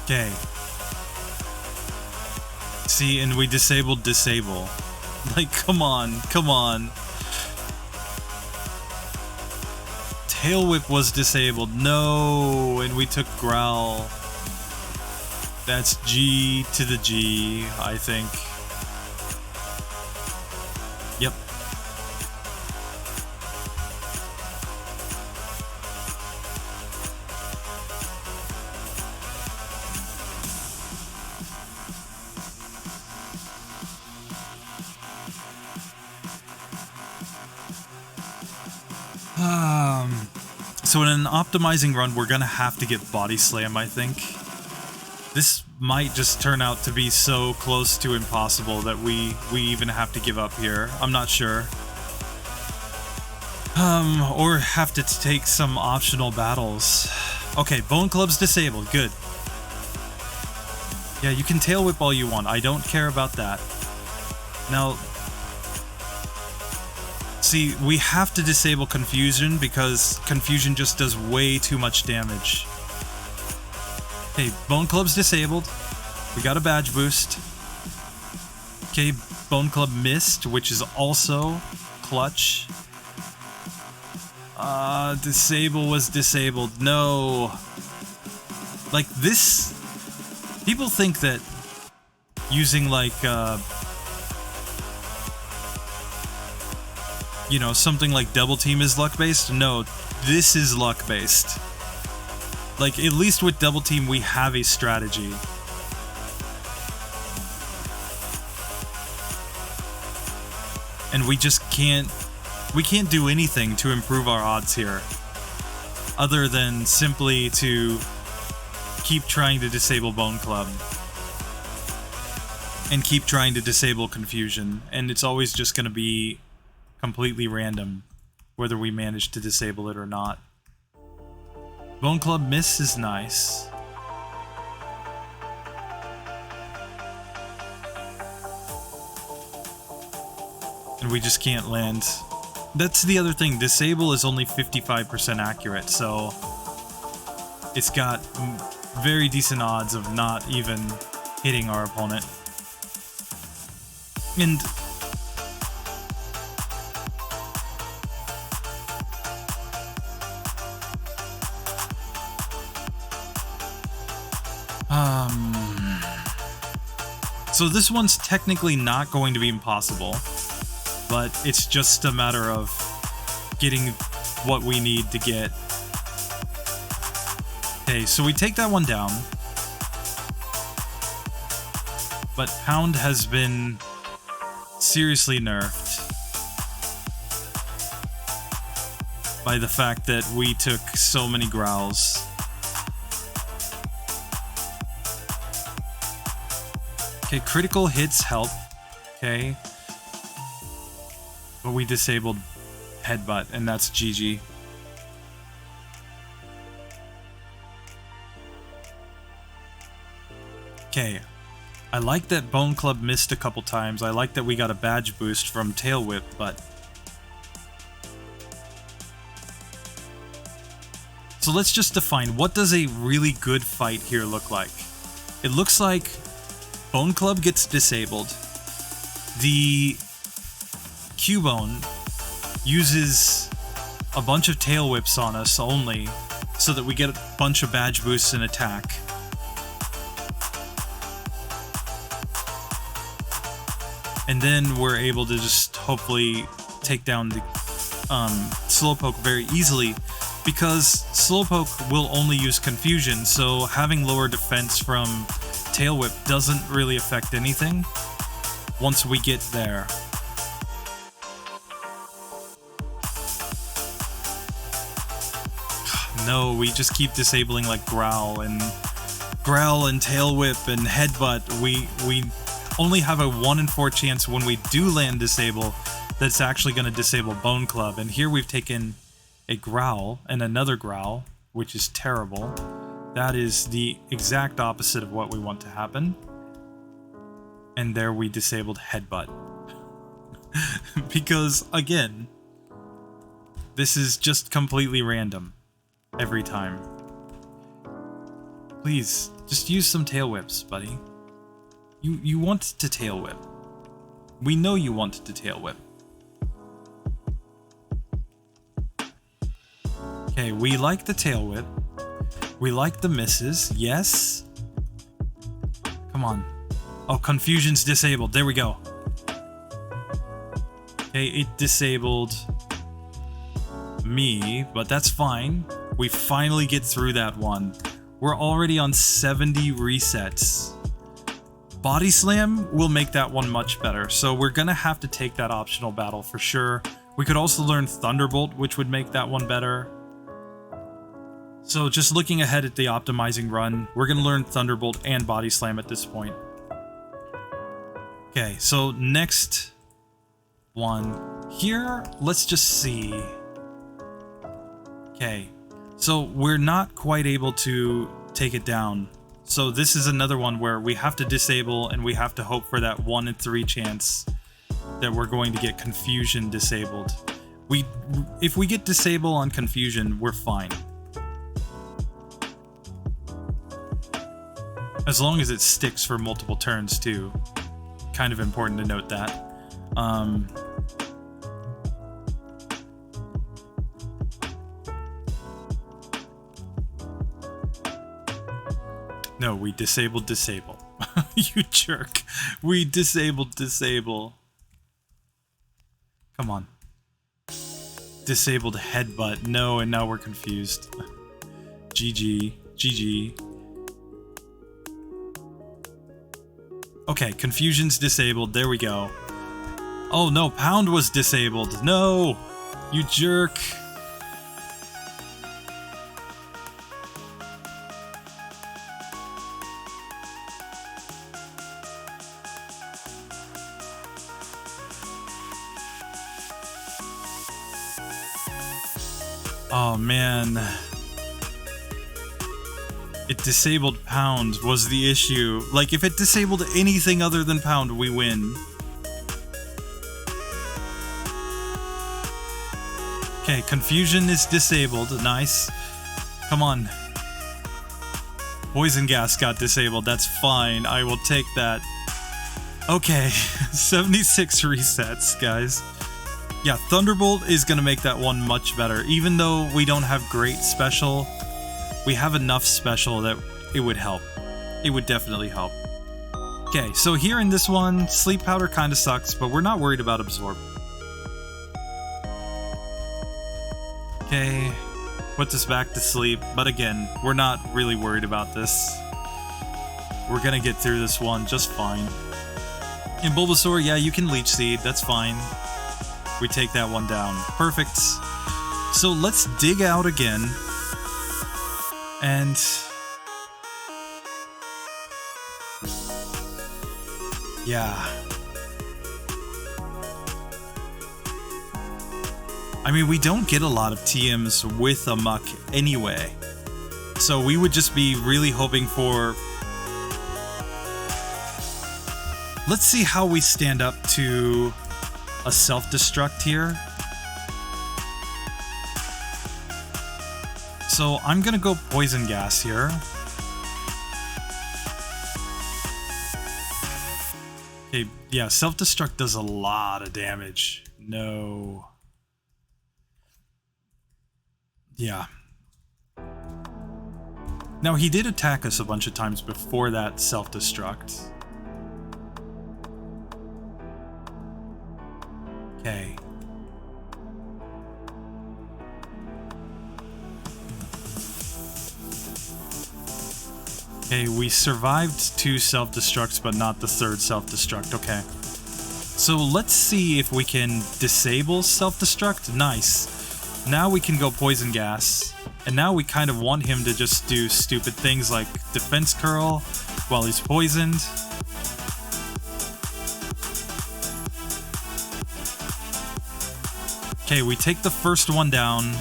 Speaker 1: Okay. See, and we disabled disable. Like, come on, come on. Tail Whip was disabled. No, and we took Growl. That's G to the G, I think. Yep. So in an optimizing run, we're gonna have to get Body Slam, I think. This might just turn out to be so close to impossible that we even have to give up here. I'm not sure. Or have to take some optional battles. Okay, Bone Club's disabled. Good. Yeah, you can Tail Whip all you want. I don't care about that. Now, see, we have to disable Confusion because Confusion just does way too much damage. Okay, Bone Club's disabled. We got a badge boost. Okay, Bone Club missed, which is also clutch. Disable was disabled. No. Like, this... People think that using, like, you know, something like Double Team is luck-based. No, this is luck-based. Like, at least with Double Team, we have a strategy. And we just can't... We can't do anything to improve our odds here. Other than simply to keep trying to disable Bone Club. And keep trying to disable Confusion. And it's always just going to be completely random whether we manage to disable it or not. Bone Club miss is nice. And we just can't land. That's the other thing. Disable is only 55% accurate, so it's got very decent odds of not even hitting our opponent. And so this one's technically not going to be impossible, but it's just a matter of getting what we need to get. Okay, so we take that one down. But Pound has been seriously nerfed by the fact that we took so many growls. Okay, critical hits help. Okay. But we disabled Headbutt, and that's GG. Okay. I like that Bone Club missed a couple times. I like that we got a badge boost from Tail Whip, but... So let's just define, what does a really good fight here look like? It looks like Bone Club gets disabled. The Cubone uses a bunch of Tail Whips on us only, so that we get a bunch of badge boosts and attack. And then we're able to just hopefully take down the Slowpoke very easily, because Slowpoke will only use Confusion, so having lower defense from Tail Whip doesn't really affect anything once we get there. No, we just keep disabling like Growl and Tail Whip and Headbutt. We only have a 1 in 4 chance when we do land disable that's actually going to disable Bone Club. And here we've taken a Growl and another Growl, which is terrible. That is the exact opposite of what we want to happen. And there we disabled Headbutt. Because, again, this is just completely random every time. Please, just use some Tail Whips, buddy. You want to Tail Whip. We know you want to Tail Whip. Okay, we like the Tail Whip. We like the misses, yes. Come on. Oh, Confusion's disabled. There we go. Okay, it disabled me, but that's fine. We finally get through that one. We're already on 70 resets. Body Slam will make that one much better, so we're gonna have to take that optional battle for sure. We could also learn Thunderbolt, which would make that one better. So just looking ahead at the optimizing run, we're going to learn Thunderbolt and Body Slam at this point. Okay, so next one here, let's just see. Okay, so we're not quite able to take it down. So this is another one where we have to disable and we have to hope for that 1 in 3 chance that we're going to get Confusion disabled. If we get disable on Confusion, we're fine. As long as it sticks for multiple turns, too. Kind of important to note that. No, we disabled disable. You jerk. We disabled disable. Come on. Disabled Headbutt. No, and now we're confused. GG. GG. Okay, Confusion's disabled. There we go. Oh no, Pound was disabled. No! You jerk. Oh man. It disabled Pound was the issue. Like, if it disabled anything other than Pound, we win. Okay, Confusion is disabled. Nice. Come on. Poison Gas got disabled. That's fine. I will take that. Okay, 76 resets, guys. Yeah, Thunderbolt is going to make that one much better. Even though we don't have great special, we have enough special that it would help. It would definitely help. Okay, so here in this one, Sleep Powder kind of sucks, but we're not worried about Absorb. Okay, put this back to sleep, but again, we're not really worried about this. We're gonna get through this one just fine. In Bulbasaur, yeah, you can Leech Seed, that's fine. We take that one down. Perfect. So let's dig out again. And... yeah. I mean, we don't get a lot of TMs with a Muk anyway. So we would just be really hoping for... let's see how we stand up to a self-destruct here. So I'm gonna go Poison Gas here. Okay, yeah, self-destruct does a lot of damage. No. Yeah. Now, he did attack us a bunch of times before that self-destruct. Okay. Okay, we survived 2 self-destructs, but not the 3rd self-destruct. Okay. So let's see if we can disable self-destruct. Nice. Now we can go Poison Gas. And now we kind of want him to just do stupid things like Defense Curl while he's poisoned. Okay, we take the first one down.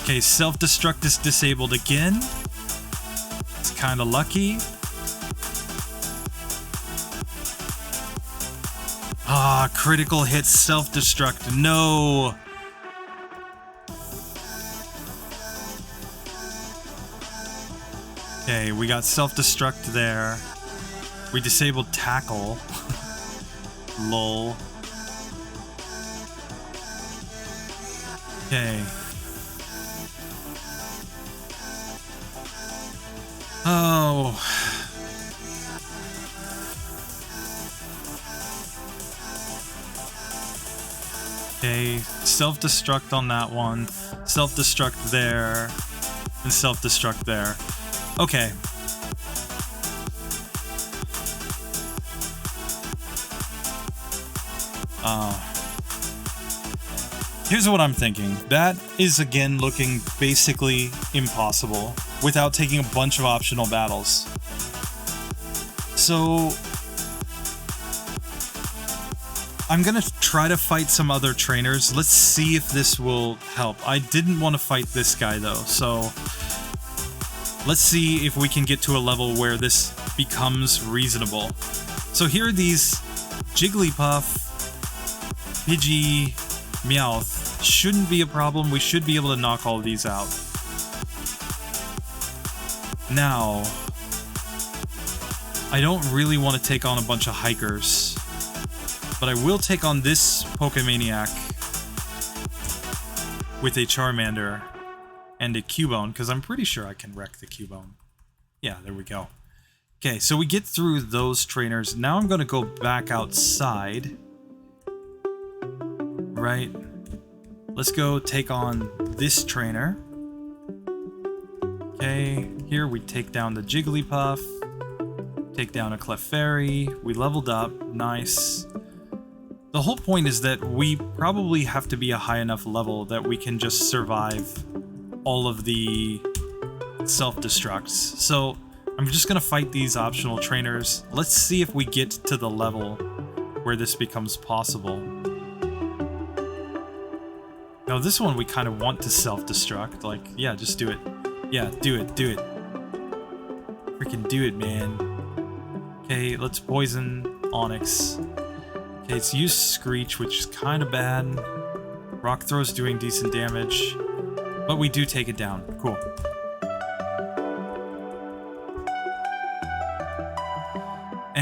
Speaker 1: Okay, self-destruct is disabled again. It's kind of lucky. Ah, critical hit self-destruct. No. Okay, we got self-destruct there. We disabled tackle. Lol. Okay. Oh. Okay, self-destruct on that one, self-destruct there, and self-destruct there. Okay. Here's what I'm thinking. That is again looking basically impossible without taking a bunch of optional battles. So I'm gonna try to fight some other trainers. Let's see if this will help. I didn't want to fight this guy though, so let's see if we can get to a level where this becomes reasonable. So here are these Jigglypuff, Pidgey, Meowth. Shouldn't be a problem. We should be able to knock all of these out. Now, I don't really want to take on a bunch of hikers, but I will take on this Pokemaniac with a Charmander and a Cubone, because I'm pretty sure I can wreck the Cubone. Yeah, there we go. Okay, so we get through those trainers. Now I'm going to go back outside. Right. Let's go take on this trainer. Okay, here we take down the Jigglypuff. Take down a Clefairy. We leveled up. Nice. The whole point is that we probably have to be a high enough level that we can just survive all of the self-destructs. So I'm just going to fight these optional trainers. Let's see if we get to the level where this becomes possible. Now this one we kind of want to self-destruct. Like, yeah, just do it. Yeah, do it. Do it. Freaking do it, man. Okay, let's poison Onyx. Okay, it's used Screech, which is kind of bad. Rock Throw's doing decent damage, but we do take it down. Cool.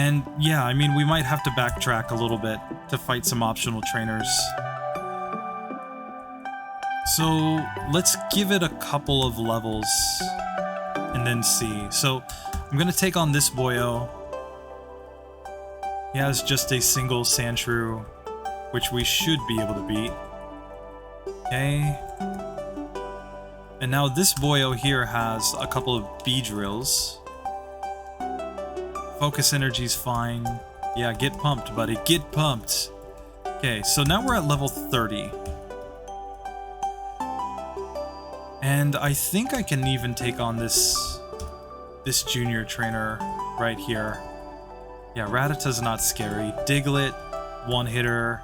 Speaker 1: And yeah, I mean, we might have to backtrack a little bit to fight some optional trainers. So let's give it a couple of levels and then see. So I'm going to take on this boyo. He has just a single Sandshrew, which we should be able to beat. Okay. And now this boyo here has a couple of Beedrills. Focus energy's fine. Yeah, get pumped, buddy. Get pumped. Okay, so now we're at level 30. And I think I can even take on this junior trainer right here. Yeah, Rattata's not scary. Diglett, one-hitter.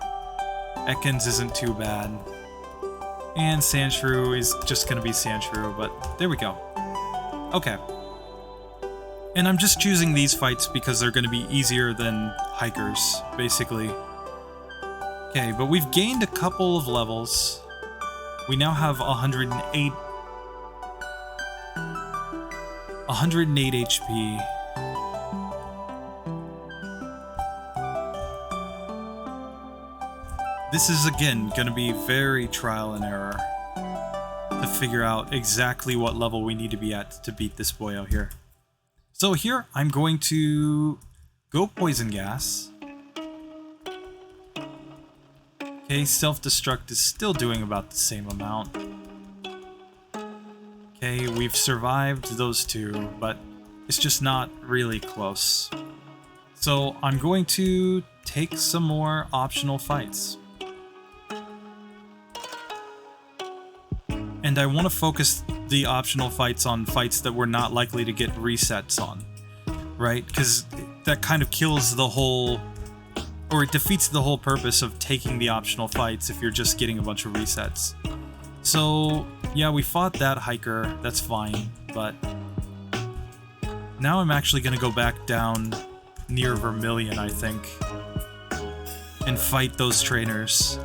Speaker 1: Ekans isn't too bad. And Sandshrew is just gonna be Sandshrew, but there we go. Okay. And I'm just choosing these fights because they're gonna be easier than hikers, basically. Okay, but we've gained a couple of levels. We now have 108 HP. This is again going to be very trial and error to figure out exactly what level we need to be at to beat this boyo here. So here I'm going to go Poison Gas. Okay, Self-Destruct is still doing about the same amount. Okay, we've survived those two, but it's just not really close. So I'm going to take some more optional fights. And I want to focus the optional fights on fights that we're not likely to get resets on, right? Because that kind of kills the whole, or it defeats the whole purpose of taking the optional fights if you're just getting a bunch of resets. So yeah, we fought that hiker, that's fine, but now I'm actually going to go back down near Vermilion, I think, and fight those trainers.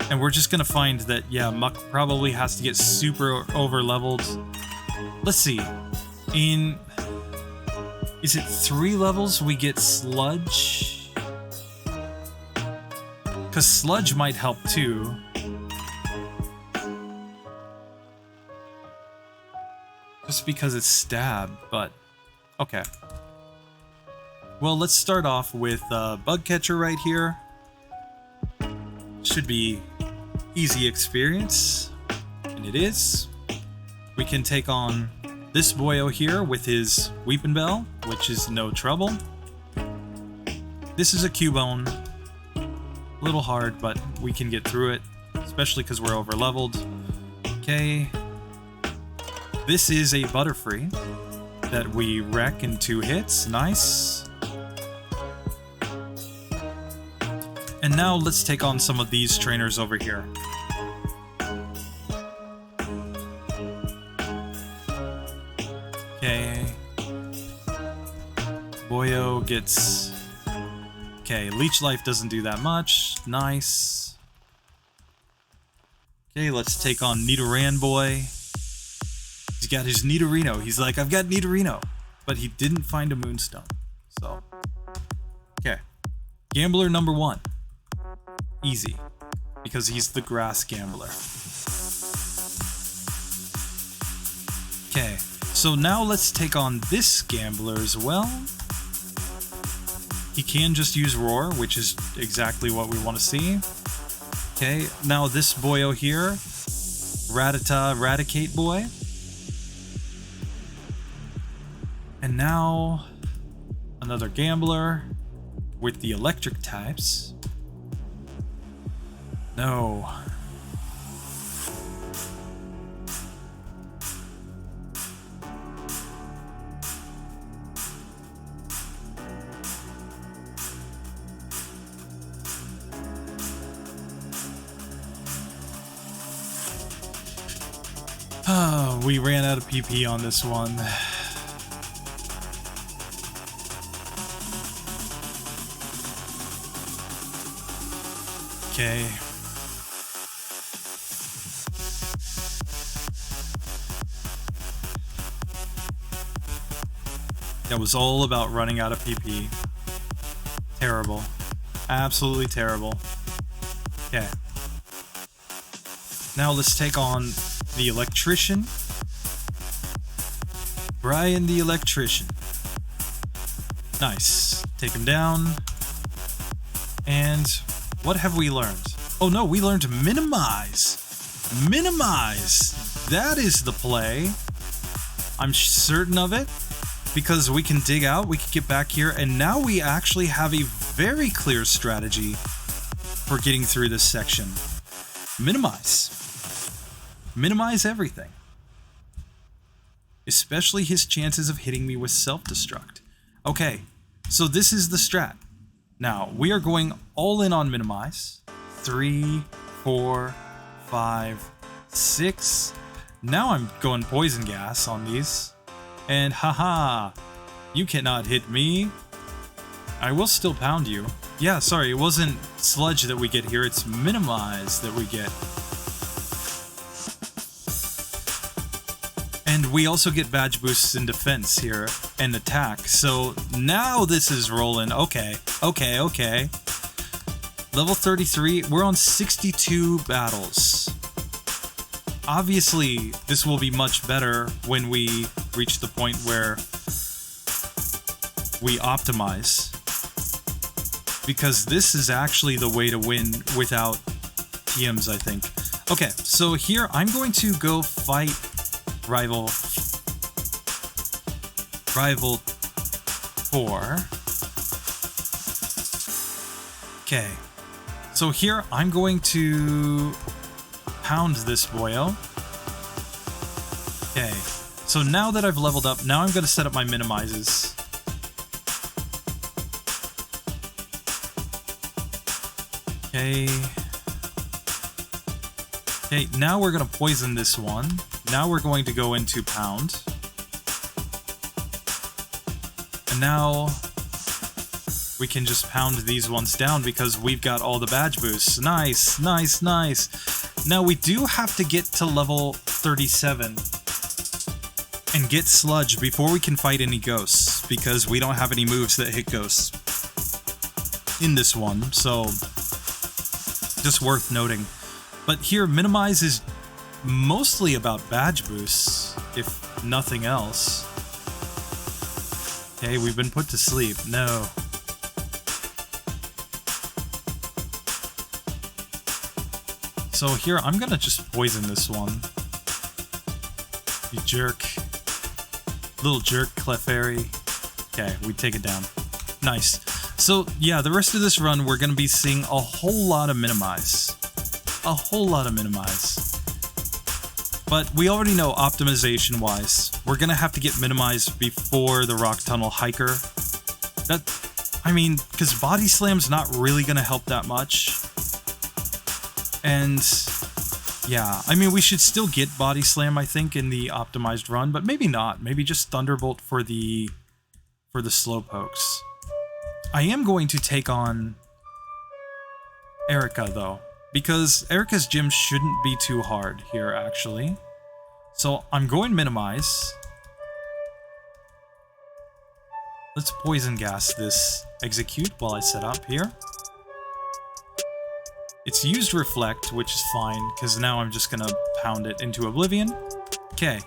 Speaker 1: And we're just gonna find that, yeah, Muk probably has to get super over-leveled. Let's see. Is it 3 levels we get Sludge? Because Sludge might help too. Just because it's Stab, but okay. Well, let's start off with Bug Catcher right here. Should be easy experience, and it is. We can take on this boyo here with his Weepin' Bell, which is no trouble. This is a Cubone. A little hard, but we can get through it, especially because we're over-leveled. Okay. This is a Butterfree that we wreck in 2 hits. Nice. And now let's take on some of these trainers over here. Okay. Boyo gets... Okay, Leech Life doesn't do that much. Nice. Okay, let's take on Nidoran Boy. He's got his Nidorino. He's like, I've got Nidorino. But he didn't find a Moonstone. So. Okay. Gambler number 1. Easy, because he's the Grass Gambler. Okay, so now let's take on this Gambler as well. He can just use Roar, which is exactly what we want to see. Okay, now this boyo here, Rattata Raticate Boy. And now another Gambler with the electric types. No. Oh, we ran out of PP on this one. Okay. That was all about running out of PP. Terrible. Absolutely terrible. Okay. Now let's take on the electrician. Brian the electrician. Nice. Take him down. And what have we learned? Oh no, we learned minimize. Minimize. That is the play. I'm certain of it. Because we can dig out, we can get back here, and now we actually have a very clear strategy for getting through this section. Minimize. Minimize everything. Especially his chances of hitting me with self-destruct. Okay, so this is the strat. Now, we are going all in on minimize. 3, 4, 5, 6. Now I'm going poison gas on these. And haha, you cannot hit me. I will still pound you. Yeah, sorry, it wasn't sludge that we get here, it's minimize that we get. And we also get badge boosts in defense here and attack. So now this is rolling. Okay. Level 33, we're on 62 battles. Obviously, this will be much better when we reach the point where we optimize. Because this is actually the way to win without TMs, I think. Okay, so here I'm going to go fight Rival 4. Okay, so here I'm going to pound this boyo. Okay, so now that I've leveled up, now I'm going to set up my minimizes. Okay. Okay, now we're going to poison this one. Now we're going to go into pound. And now we can just pound these ones down because we've got all the badge boosts. Nice. Now we do have to get to level 37 and get sludge before we can fight any ghosts, because we don't have any moves that hit ghosts in this one, so just worth noting. But here, minimize is mostly about badge boosts, if nothing else. Okay, we've been put to sleep. No. So here, I'm gonna just poison this one. You jerk. Little jerk, Clefairy. Okay, we take it down. Nice. So, yeah, the rest of this run, we're gonna be seeing a whole lot of minimize. A whole lot of minimize. But we already know, optimization-wise, we're gonna have to get minimized before the Rock Tunnel Hiker. I mean, because Body Slam's not really gonna help that much. And yeah, I mean, we should still get Body Slam, I think, in the optimized run, but maybe not. Maybe just Thunderbolt for the Slowpokes. I am going to take on Erica, though, because Erica's gym shouldn't be too hard here, actually. So I'm going minimize. Let's poison gas this execute while I set up here. It's used reflect, which is fine, because now I'm just gonna pound it into oblivion. Okay,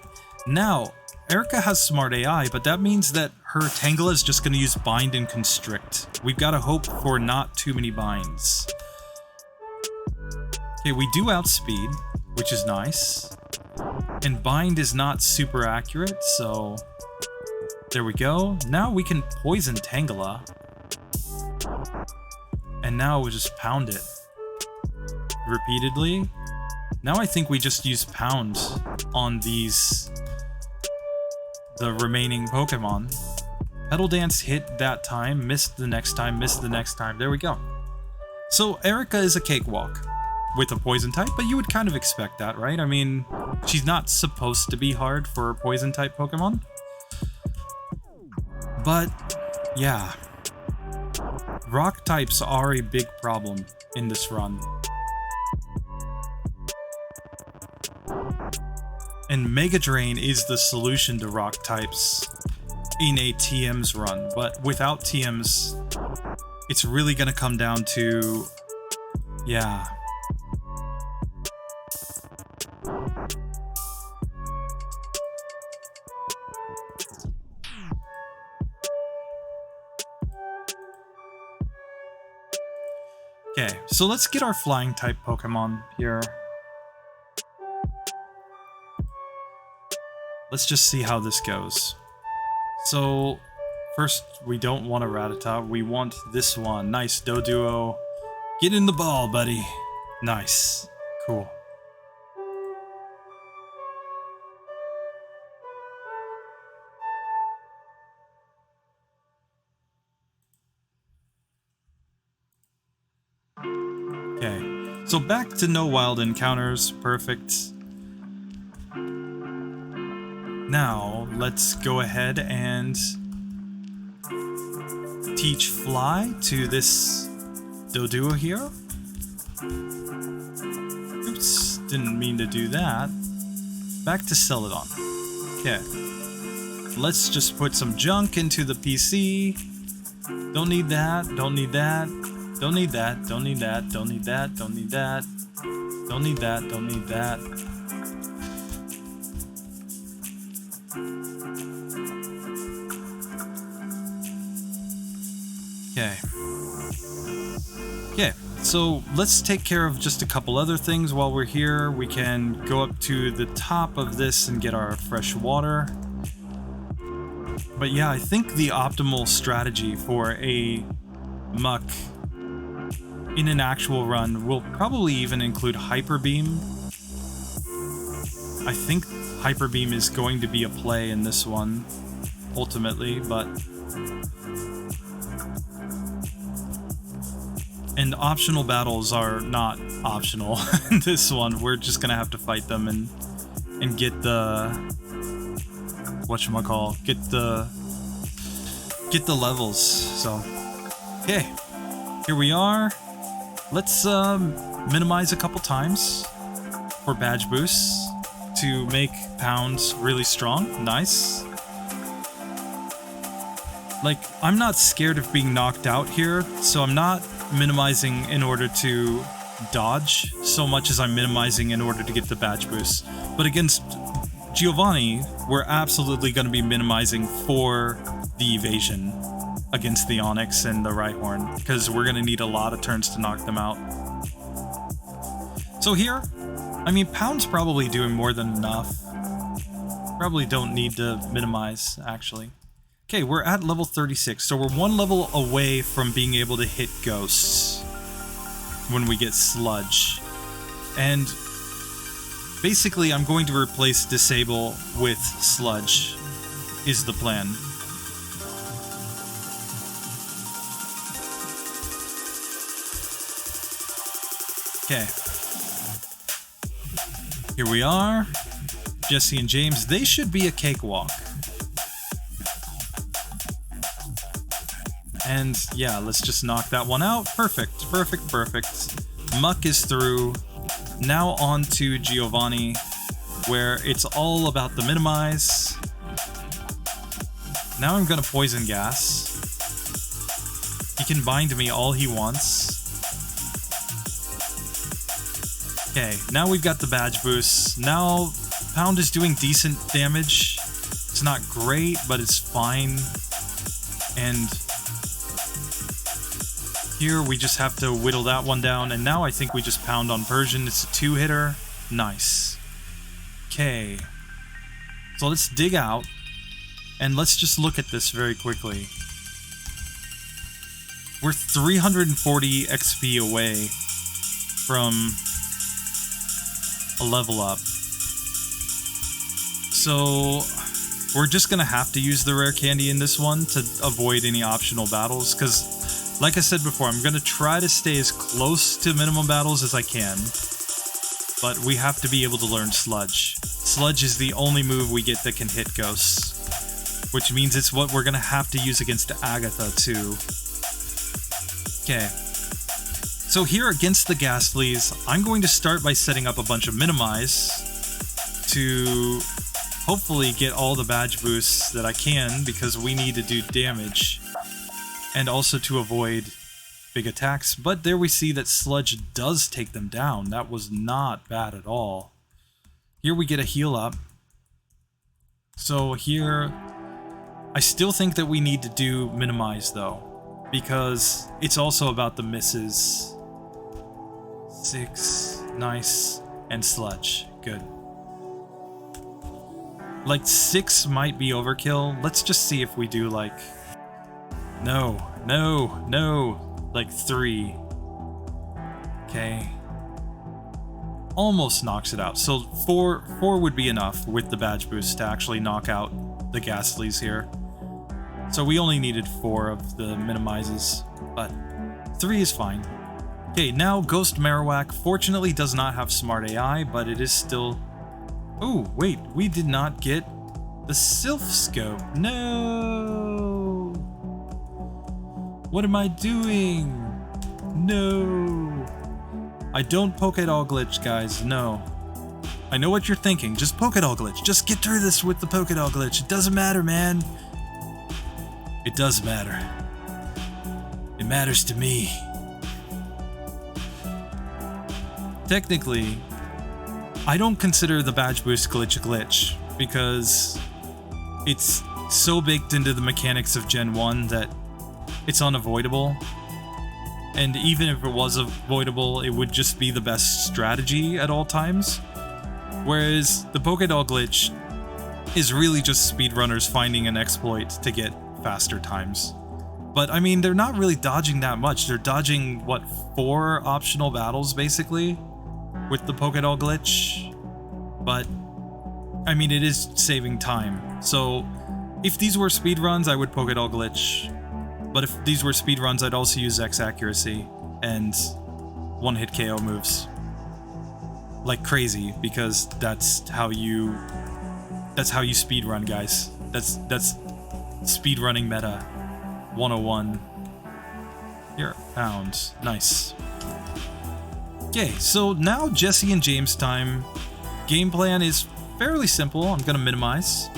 Speaker 1: now Erica has smart AI, but that means that her Tangela is just gonna use bind and constrict. We've gotta hope for not too many binds. Okay, we do outspeed, which is nice. And bind is not super accurate, so there we go. Now we can poison Tangela. And now we'll just pound it repeatedly. Now I think we just use pound on the remaining Pokemon. Petal Dance hit that time, missed the next time, missed the next time. There we go. So Erica is a cakewalk with a poison type, but you would kind of expect that, right? I mean, she's not supposed to be hard for a poison type Pokemon. But yeah, rock types are a big problem in this run. And Mega Drain is the solution to rock types in a TM's run, but without TM's, it's really gonna come down to, yeah. Okay, so let's get our flying type Pokemon here. Let's just see how this goes. So, first, we don't want a Rattata, we want this one. Nice, Doduo. Get in the ball, buddy. Nice. Cool. Okay, so back to no wild encounters. Perfect. Now, let's go ahead and teach Fly to this Doduo here. Oops, didn't mean to do that. Back to Celadon. Okay. Let's just put some junk into the PC. Don't need that, don't need that, don't need that, don't need that, don't need that, don't need that, don't need that, don't need that. Okay. Okay, so let's take care of just a couple other things while we're here. We can go up to the top of this and get our fresh water. But yeah, I think the optimal strategy for a Muk in an actual run will probably even include Hyper Beam. I think Hyper Beam is going to be a play in this one, ultimately, but... And optional battles are not optional in this one. We're just gonna have to fight them and get the... whatchamacall, get the levels. So, okay, here we are. Let's minimize a couple times for badge boosts to make pounds really strong. Nice. Like, I'm not scared of being knocked out here, so I'm not minimizing in order to dodge so much as I'm minimizing in order to get the badge boost. But against Giovanni, we're absolutely going to be minimizing for the evasion against the Onix and the Rhyhorn, because we're going to need a lot of turns to knock them out. So here, I mean, Pound's probably doing more than enough. Probably don't need to minimize, actually. Okay, we're at level 36, so we're one level away from being able to hit ghosts when we get Sludge. And basically, I'm going to replace Disable with Sludge, is the plan. Okay. Here we are. Jesse and James, they should be a cakewalk. And yeah, let's just knock that one out. Perfect, perfect, perfect. Muk is through. Now on to Giovanni, where it's all about the minimize. Now I'm gonna poison gas. He can bind me all he wants. Okay, now we've got the badge boosts. Now Pound is doing decent damage. It's not great, but it's fine. And here we just have to whittle that one down, and now I think we just pound on Persian. It's a 2-hitter. Nice. Okay. So let's dig out, and let's just look at this very quickly. We're 340 XP away from a level up. So we're just gonna have to use the rare candy in this one to avoid any optional battles, because like I said before, I'm going to try to stay as close to minimum battles as I can, but we have to be able to learn Sludge. Sludge is the only move we get that can hit ghosts, which means it's what we're going to have to use against Agatha too. Okay, so here against the Ghastlies, I'm going to start by setting up a bunch of minimize to hopefully get all the badge boosts that I can, because we need to do damage. And also to avoid big attacks, but there we see that Sludge does take them down. That was not bad at all. Here we get a heal up. So here, I still think that we need to do minimize though, because it's also about the misses. 6, nice, and Sludge, good. Like 6 might be overkill. Let's just see if we do like, no, like 3. Okay. Almost knocks it out. So 4 would be enough with the badge boost to actually knock out the Ghastlies here. So we only needed 4 of the minimizes, but 3 is fine. Okay, now Ghost Marowak fortunately does not have Smart AI, but it is still... Oh, wait, we did not get the Sylph Scope. No! What am I doing? No! I don't Pokédoll glitch, guys, no. I know what you're thinking, just Pokédoll glitch. Just get through this with the Pokédoll glitch. It doesn't matter, man. It does matter. It matters to me. Technically, I don't consider the badge boost glitch a glitch, because it's so baked into the mechanics of Gen 1 that it's unavoidable. And even if it was avoidable, it would just be the best strategy at all times. Whereas the Pokédoll glitch is really just speedrunners finding an exploit to get faster times. But I mean, they're not really dodging that much. They're dodging, what, 4 optional battles basically with the Pokédoll glitch. But I mean, it is saving time. So if these were speedruns, I would Pokédoll glitch. But if these were speedruns, I'd also use X accuracy and one-hit KO moves like crazy, because that's how you speedrun, guys. That's speedrunning meta 101. Here, pounds. Nice. Okay, so now Jesse and James time. Game plan is fairly simple. I'm gonna minimize.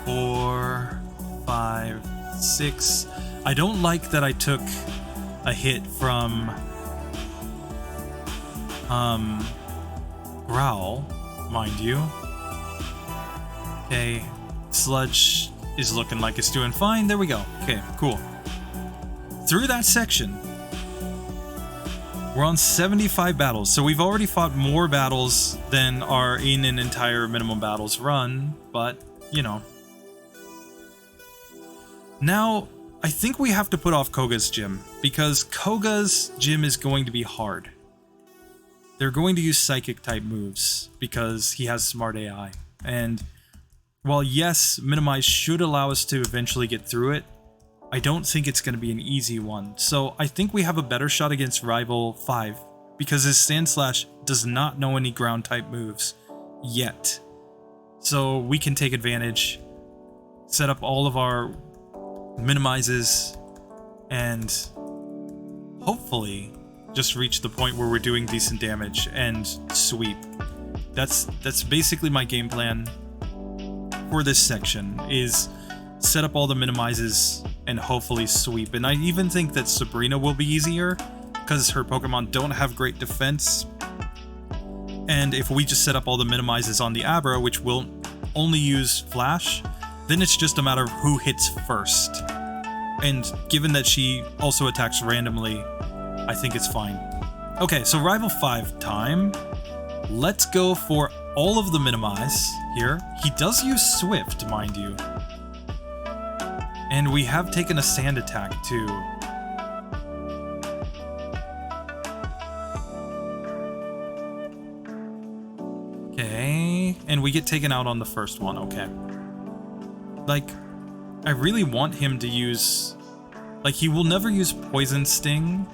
Speaker 1: 4, 5, 6. I don't like that I took a hit from Growl, mind you. Okay, Sludge is looking like it's doing fine. There we go. Okay, cool. Through that section, we're on 75 battles, so we've already fought more battles than are in an entire minimum battles run, but, you know. Now, I think we have to put off Koga's gym, because Koga's gym is going to be hard. They're going to use Psychic type moves, because he has Smart AI. And while yes, Minimize should allow us to eventually get through it, I don't think it's going to be an easy one. So I think we have a better shot against Rival 5, because his Sandslash does not know any ground type moves yet. So we can take advantage, set up all of our minimizes, and hopefully just reach the point where we're doing decent damage and sweep. That's basically my game plan for this section, is set up all the minimizes and hopefully sweep. And I even think that Sabrina will be easier, because her Pokemon don't have great defense. And if we just set up all the minimizes on the Abra, which will only use Flash, then it's just a matter of who hits first. And given that she also attacks randomly, I think it's fine. Okay, so Rival 5 time. Let's go for all of the minimize here. He does use Swift, mind you. And we have taken a Sand attack too. Okay, and we get taken out on the first one, okay. Like, I really want him to use... Like, he will never use Poison Sting,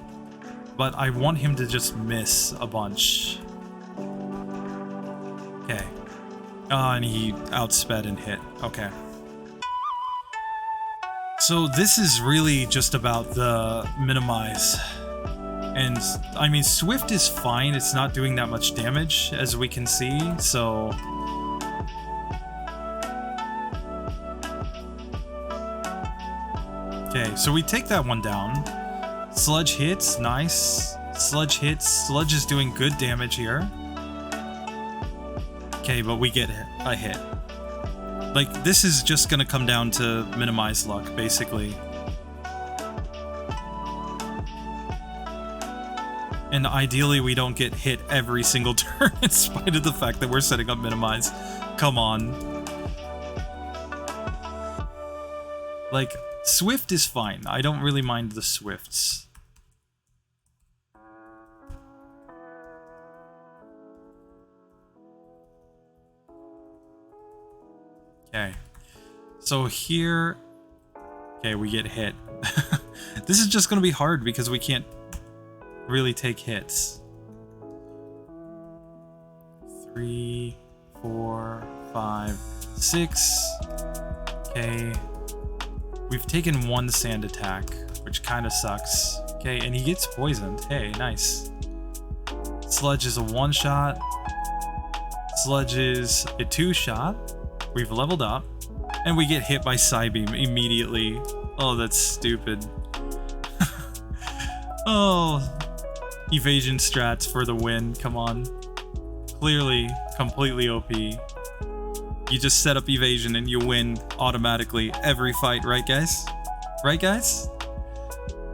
Speaker 1: but I want him to just miss a bunch. Okay. And he outsped and hit. Okay. So this is really just about the minimize. And, I mean, Swift is fine. It's not doing that much damage, as we can see, so... Okay, so we take that one down. Sludge hits, nice. Sludge hits, Sludge is doing good damage here. Okay, but we get a hit. Like, this is just gonna come down to minimize luck, basically. And ideally, we don't get hit every single turn, in spite of the fact that we're setting up minimize. Come on. Like, Swift is fine. I don't really mind the Swifts. Okay. So here... Okay, we get hit. This is just going to be hard because we can't really take hits. 3, 4, 5, 6. Okay. We've taken one sand attack, which kind of sucks. Okay, and he gets poisoned. Hey, nice. Sludge is a one-shot. Sludge is a two-shot. We've leveled up. And we get hit by Psybeam immediately. Oh, that's stupid. Oh, evasion strats for the win. Come on. Clearly, completely OP. You just set up evasion and you win automatically every fight, right guys? Right guys?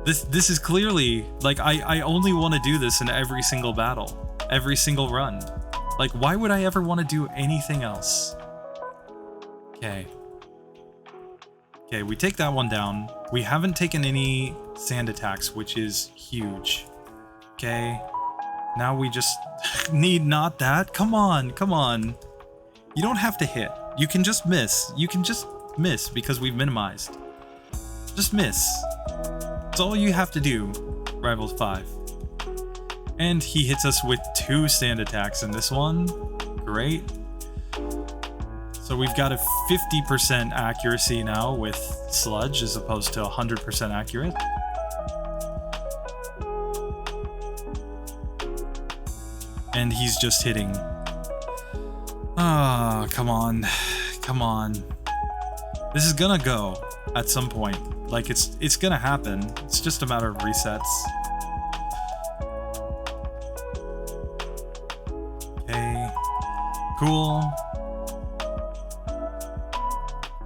Speaker 1: This is clearly, like, I only want to do this in every single battle. Every single run. Like, why would I ever want to do anything else? Okay. Okay, we take that one down. We haven't taken any sand attacks, which is huge. Okay. Now we just need not that. Come on, come on. You don't have to hit. You can just miss. You can just miss because we've minimized. Just miss. That's all you have to do, Rivals 5. And he hits us with 2 sand attacks in this one. Great. So we've got a 50% accuracy now with Sludge as opposed to 100% accurate. And he's just hitting. Ah, come on. Come on. This is gonna go at some point. Like, it's gonna happen. It's just a matter of resets. Okay. Cool.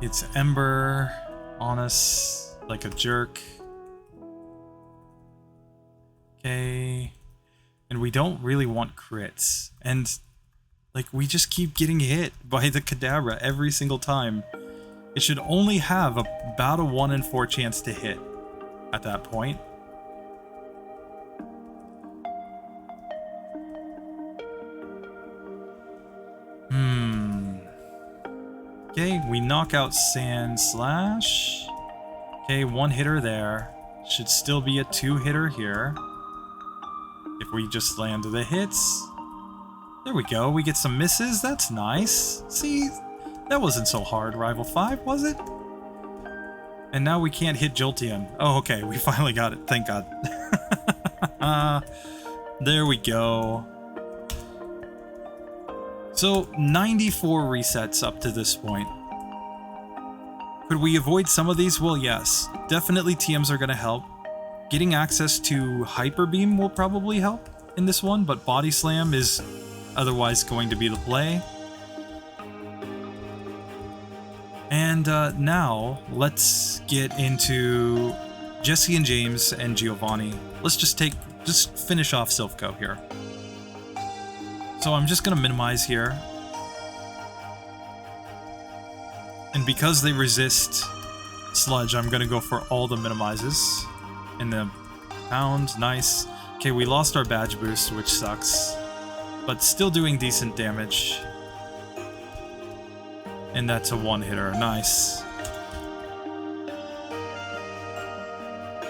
Speaker 1: It's Ember on us like a jerk. Okay. And we don't really want crits. And, like, we just keep getting hit by the Kadabra every single time. It should only have about a 1 in 4 chance to hit at that point. Okay, we knock out Sand Slash. Okay, 1 hitter there. Should still be a 2 hitter here. If we just land the hits. There we go, we get some misses, that's nice. See, that wasn't so hard, Rival 5, was it? And now we can't hit Jolteon. Oh, okay, we finally got it, thank God. There we go. So, 94 resets up to this point. Could we avoid some of these? Well, yes. Definitely TMs are going to help. Getting access to Hyper Beam will probably help in this one, but Body Slam is otherwise going to be the play. And now, let's get into Jesse and James and Giovanni. Let's just finish off Silphco here. So I'm just going to minimize here. And because they resist Sludge, I'm going to go for all the minimizes. And the pound, nice. Okay, we lost our badge boost, which sucks. But still doing decent damage. And that's a 1-hitter, nice.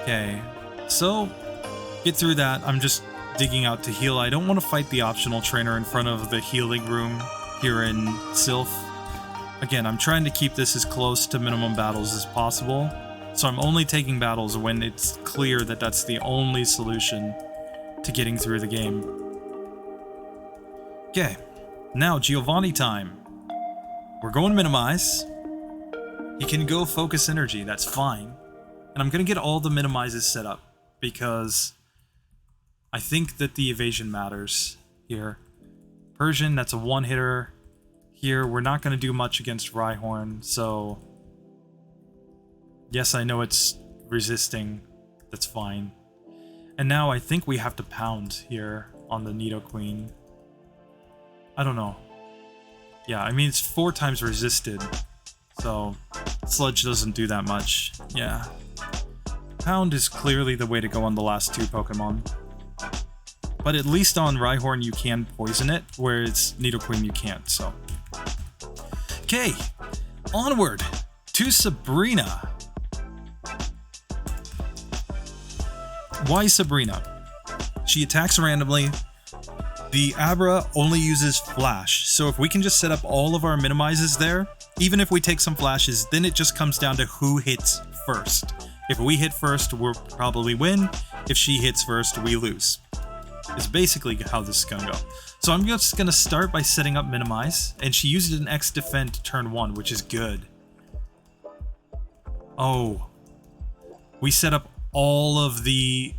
Speaker 1: Okay, so get through that. I'm just digging out to heal. I don't want to fight the optional trainer in front of the healing room here in Silph. Again, I'm trying to keep this as close to minimum battles as possible, so I'm only taking battles when it's clear that that's the only solution to getting through the game. Okay, now Giovanni time. We're going to minimize. He can go focus energy, that's fine. And I'm going to get all the minimizes set up, because I think that the evasion matters here. Persian, that's a one-hitter. Here, we're not going to do much against Rhyhorn, so... Yes, I know it's resisting. That's fine. And now I think we have to pound here on the Nidoqueen. I don't know. Yeah, I mean, it's 4 times resisted, so Sludge doesn't do that much. Yeah. Pound is clearly the way to go on the last 2 Pokemon. But at least on Rhyhorn you can poison it, whereas Nidoqueen you can't, so... Okay, onward to Sabrina. Why Sabrina? She attacks randomly. The Abra only uses Flash, so if we can just set up all of our minimizes there, even if we take some flashes, then it just comes down to who hits first. If we hit first, we'll probably win. If she hits first, we lose. Is basically how this is gonna go. So I'm just gonna start by setting up minimize, and she used an X defend turn 1, which is good. Oh. We set up all of the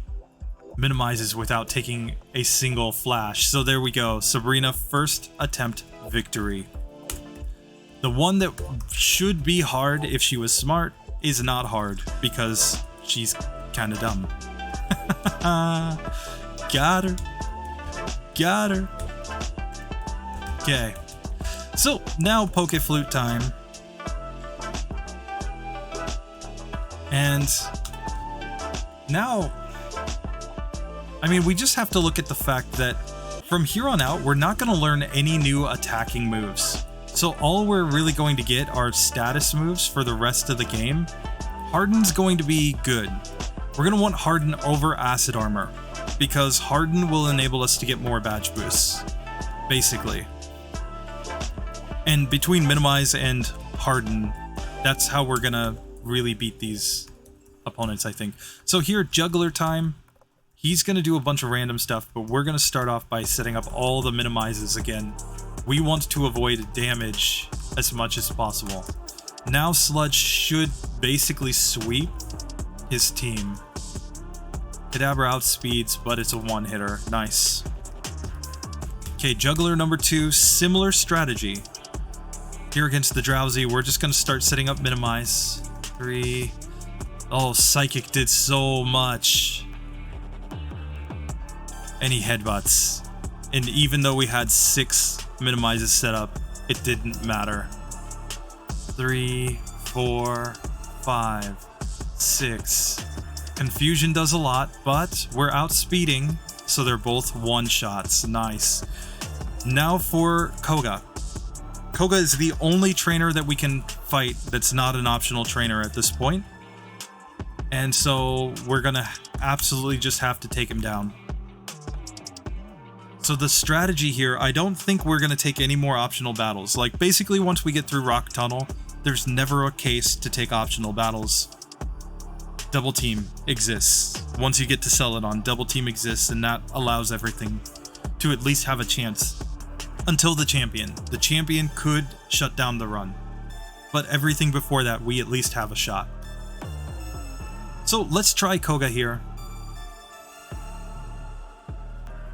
Speaker 1: minimizes without taking a single flash. So there we go. Sabrina, first attempt victory. The one that should be hard if she was smart is not hard because she's kind of dumb. Got her. Got her. Okay. So now Pokeflute time. And now, I mean, we just have to look at the fact that from here on out, we're not going to learn any new attacking moves. So all we're really going to get are status moves for the rest of the game. Harden's going to be good. We're going to want Harden over Acid Armor, because Harden will enable us to get more badge boosts, basically. And between Minimize and Harden, that's how we're going to really beat these opponents, I think. So here, Juggler time. He's going to do a bunch of random stuff, but we're going to start off by setting up all the minimizes again. We want to avoid damage as much as possible. Now Sludge should basically sweep his team. Kadabra outspeeds, but it's a one-hitter. Nice. Okay, Juggler number 2, similar strategy. Here against the Drowsy, we're just going to start setting up minimize. 3. Oh, Psychic did so much. And he headbutts. And even though we had 6 minimizes set up, it didn't matter. 3, 4, 5, 6. Confusion does a lot, but we're outspeeding, so they're both one-shots. Nice. Now for Koga. Koga is the only trainer that we can fight that's not an optional trainer at this point. And so we're gonna absolutely just have to take him down. So the strategy here, I don't think we're gonna take any more optional battles. Like, basically once we get through Rock Tunnel, there's never a case to take optional battles. Double Team exists. Once you get to Celadon, Double Team exists, and that allows everything to at least have a chance. Until the champion. The champion could shut down the run. But everything before that, we at least have a shot. So let's try Koga here,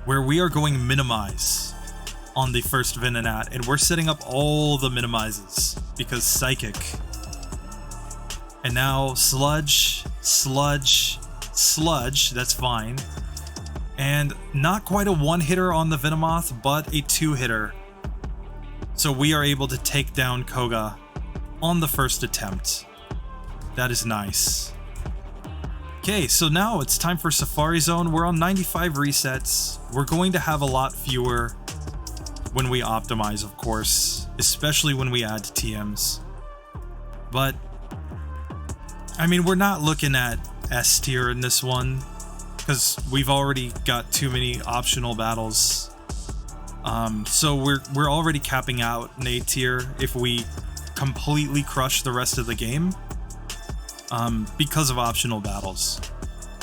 Speaker 1: where we are going minimize on the first Venonat, and we're setting up all the minimizes because Psychic. And now Sludge, Sludge, Sludge, that's fine. And not quite a one-hitter on the Venomoth, but a 2-hitter. So we are able to take down Koga on the first attempt. That is nice. Okay, so now it's time for Safari Zone. We're on 95 resets. We're going to have a lot fewer when we optimize, of course, especially when we add TMs. But, I mean, we're not looking at S tier in this one, because we've already got too many optional battles. So we're already capping out an A tier if we completely crush the rest of the game. Because of optional battles.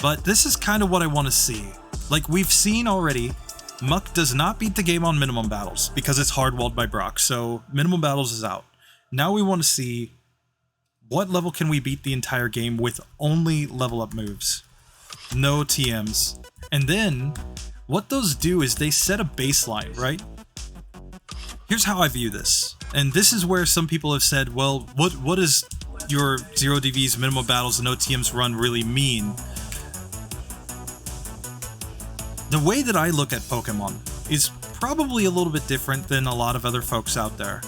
Speaker 1: But this is kind of what I want to see. Like, we've seen already, Muk does not beat the game on minimum battles because it's hardwalled by Brock, so minimum battles is out. Now we want to see what level can we beat the entire game with only level up moves. no TMs. And then what those do is they set a baseline, right? Here's how I view this. And this is where some people have said, well, what does your 0 DVs, minimum battles, no TMs run really mean? The way that I look at Pokemon is probably a little bit different than a lot of other folks out there.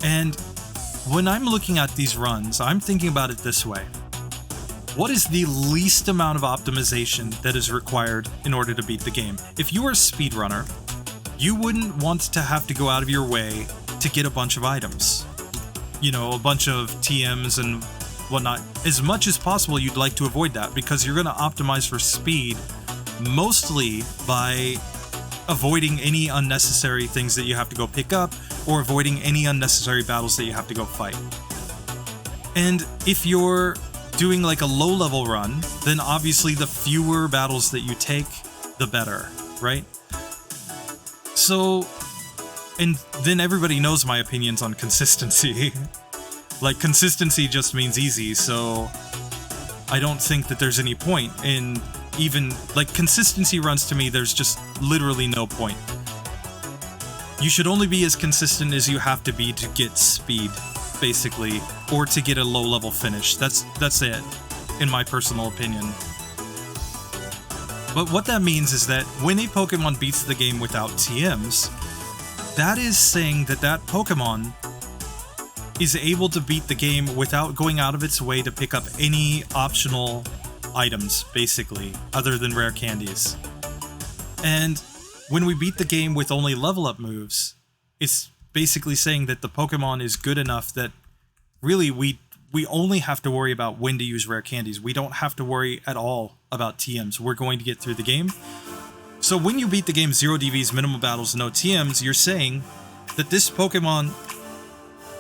Speaker 1: And when I'm looking at these runs, I'm thinking about it this way. What is the least amount of optimization that is required in order to beat the game? If you are a speedrunner, you wouldn't want to have to go out of your way to get a bunch of items. You know, a bunch of TMs and whatnot. As much as possible, you'd like to avoid that because you're going to optimize for speed mostly by avoiding any unnecessary things that you have to go pick up or avoiding any unnecessary battles that you have to go fight. And if you're doing like a low-level run, then obviously the fewer battles that you take, the better, right? So, and then everybody knows my opinions on consistency. Like, consistency just means easy, so I don't think that there's any point in even, like, consistency runs to me, there's just literally no point. You should only be as consistent as you have to be to get speed, basically, or to get a low-level finish. That's it, in my personal opinion. But what that means is that when a Pokemon beats the game without TMs, that is saying that that Pokemon is able to beat the game without going out of its way to pick up any optional items, basically, other than rare candies. And when we beat the game with only level up moves, it's basically saying that the Pokemon is good enough that really we only have to worry about when to use rare candies. We don't have to worry at all about TMs. We're going to get through the game. So when you beat the game 0 DVs, minimum battles, no TMs, you're saying that this Pokemon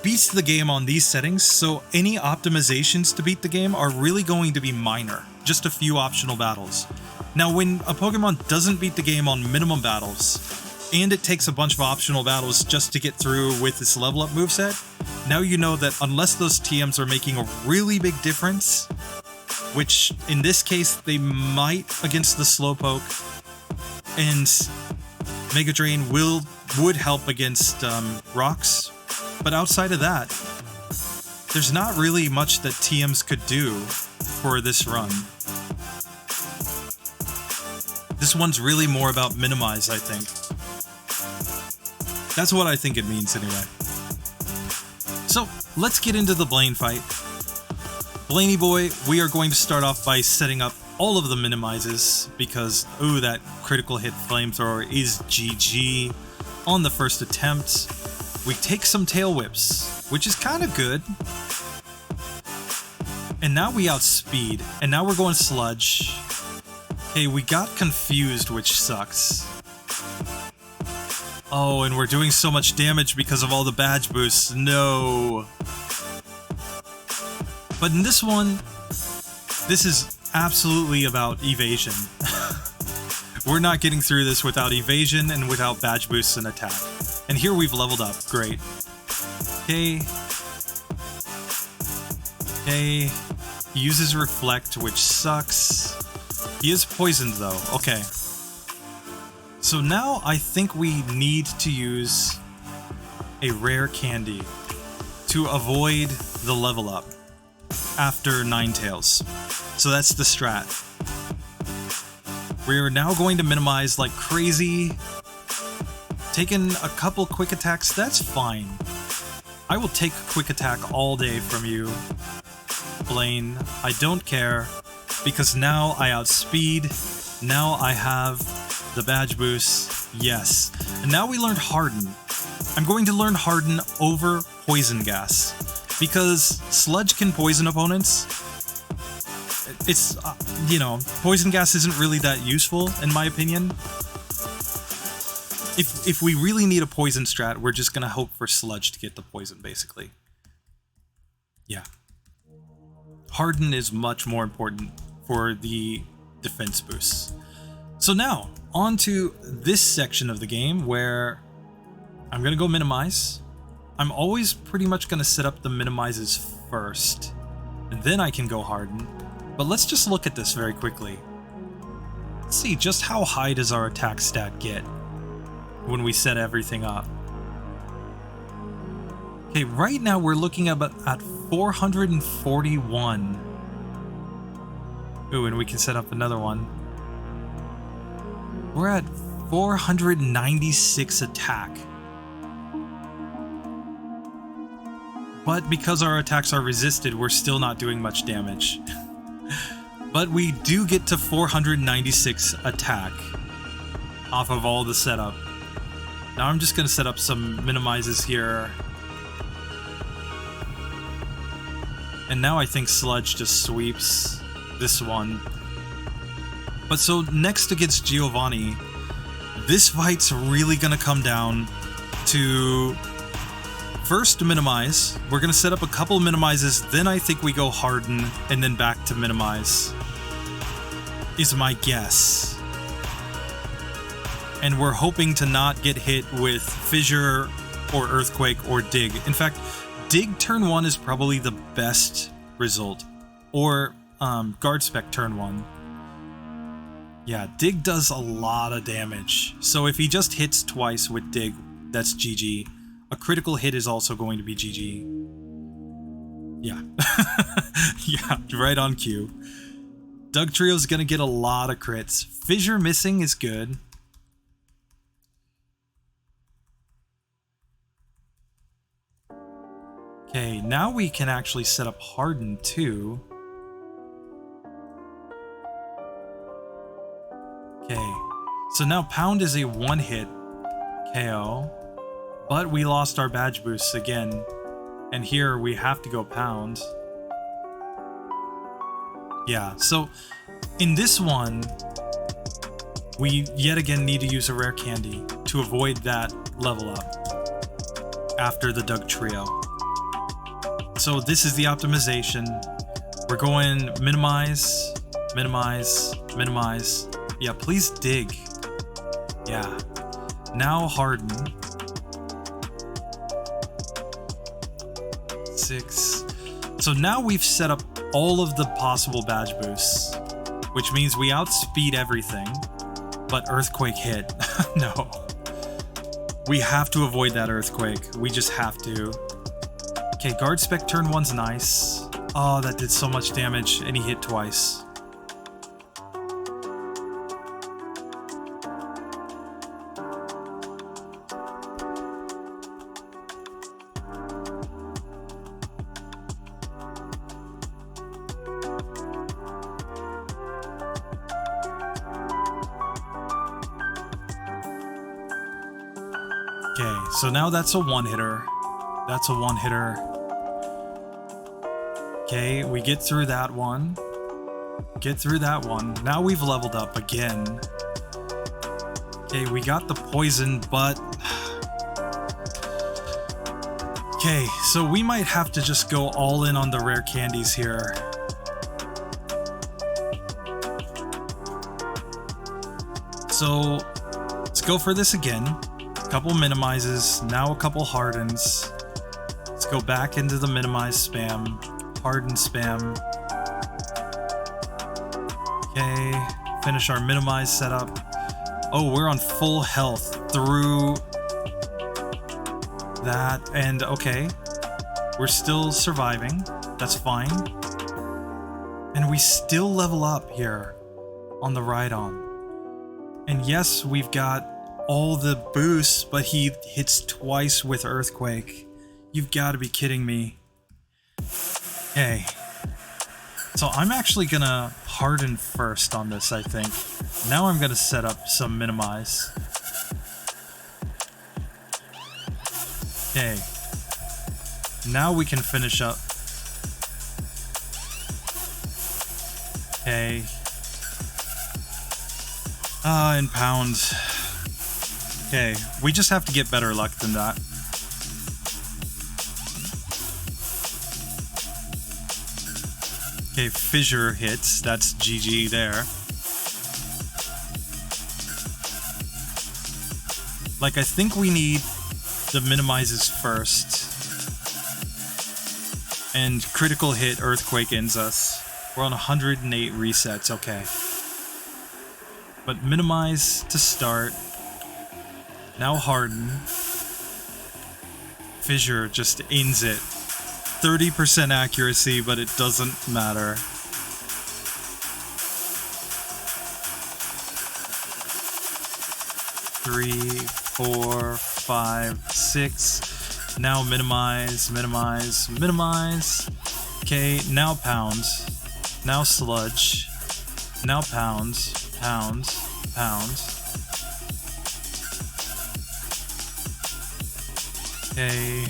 Speaker 1: beats the game on these settings, so any optimizations to beat the game are really going to be minor, just a few optional battles. Now, when a Pokemon doesn't beat the game on minimum battles, and it takes a bunch of optional battles just to get through with this level up moveset, now you know that unless those TMs are making a really big difference, which in this case they might against the Slowpoke, and Mega Drain would help against rocks, but outside of that, there's not really much that TMs could do for this run. This one's really more about minimize, I think. That's what I think it means anyway. So, let's get into the Blaine fight. Blaney boy, we are going to start off by setting up all of the minimizes because, ooh, that critical hit flamethrower is GG on the first attempt. We take some tail whips, which is kind of good. And now we outspeed, and now we're going sludge. Hey, we got confused, which sucks. Oh, and we're doing so much damage because of all the badge boosts. No. But in this one, this is absolutely about evasion. We're not getting through this without evasion and without badge boosts and attack. And here we've leveled up. Great. Okay. Okay. He uses Reflect, which sucks. He is poisoned, though. Okay. So now I think we need to use a rare candy to avoid the level up after Ninetales. So that's the strat. We're now going to minimize like crazy. Taking a couple quick attacks, that's fine. I will take a quick attack all day from you, Blaine. I don't care, because now I outspeed. Now I have the badge boost. Yes. And now we learned Harden. I'm going to learn Harden over Poison Gas, because Sludge can poison opponents. It's, you know, Poison Gas isn't really that useful, in my opinion. If we really need a poison strat, we're just gonna hope for Sludge to get the poison, basically. Yeah. Harden is much more important for the defense boosts. So now, on to this section of the game where I'm gonna go minimize. I'm always pretty much gonna set up the minimizes first, and then I can go Harden. But let's just look at this very quickly. Let's see, just how high does our attack stat get when we set everything up? Okay, right now we're looking at 441. Ooh, and we can set up another one. We're at 496 attack. But because our attacks are resisted, we're still not doing much damage. But we do get to 496 attack off of all the setup. Now I'm just going to set up some minimizes here. And now I think Sludge just sweeps this one. But so next against Giovanni, this fight's really going to come down to first minimize. We're going to set up a couple minimizes, then I think we go harden, and then back to minimize, is my guess. And we're hoping to not get hit with Fissure or Earthquake or Dig. In fact, Dig turn 1 is probably the best result. Or Guard Spec turn 1. Yeah, Dig does a lot of damage. So if he just hits twice with Dig, that's GG. A critical hit is also going to be GG. Yeah. Yeah, right on cue. Dugtrio's gonna get a lot of crits. Fissure missing is good. Okay, now we can actually set up Harden too. Okay, so now Pound is a one-hit KO, but we lost our badge boosts again, and here we have to go Pound. Yeah, so in this one, we yet again need to use a rare candy to avoid that level up after the Dugtrio. So this is the optimization. We're going minimize, minimize, minimize. Yeah, please dig. Yeah. Now harden. 6. So now we've set up all of the possible badge boosts, which means we outspeed everything, but Earthquake hit. No. We have to avoid that Earthquake. We just have to. Okay, Guard Spec turn 1's nice. Oh, that did so much damage, and he hit twice. Okay, so now that's a one-hitter. That's a one-hitter. Okay, we get through that one. Get through that one. Now we've leveled up again. Okay, we got the poison, but... Okay, so we might have to just go all in on the rare candies here. So, let's go for this again. A couple minimizes, now a couple hardens. Let's go back into the minimize spam. Harden spam. Okay, finish our minimize setup. Oh, we're on full health through that, and okay, we're still surviving. That's fine. And we still level up here on the ride-on. And yes, we've got all the boosts, but he hits twice with Earthquake. You've got to be kidding me. Okay, so I'm actually gonna harden first on this, I think. Now I'm gonna set up some minimize. Okay, now we can finish up. Okay. And Pound. Okay, we just have to get better luck than that. Okay, Fissure hits. That's GG there. Like, I think we need the minimizes first. And critical hit Earthquake ends us. We're on 108 resets, okay. But minimize to start. Now harden. Fissure just ends it. 30% accuracy, but it doesn't matter. Three, 4, 5, 6. Now minimize, minimize, minimize. Okay, now pounds. Now sludge. Now pounds, pounds, pounds. Okay.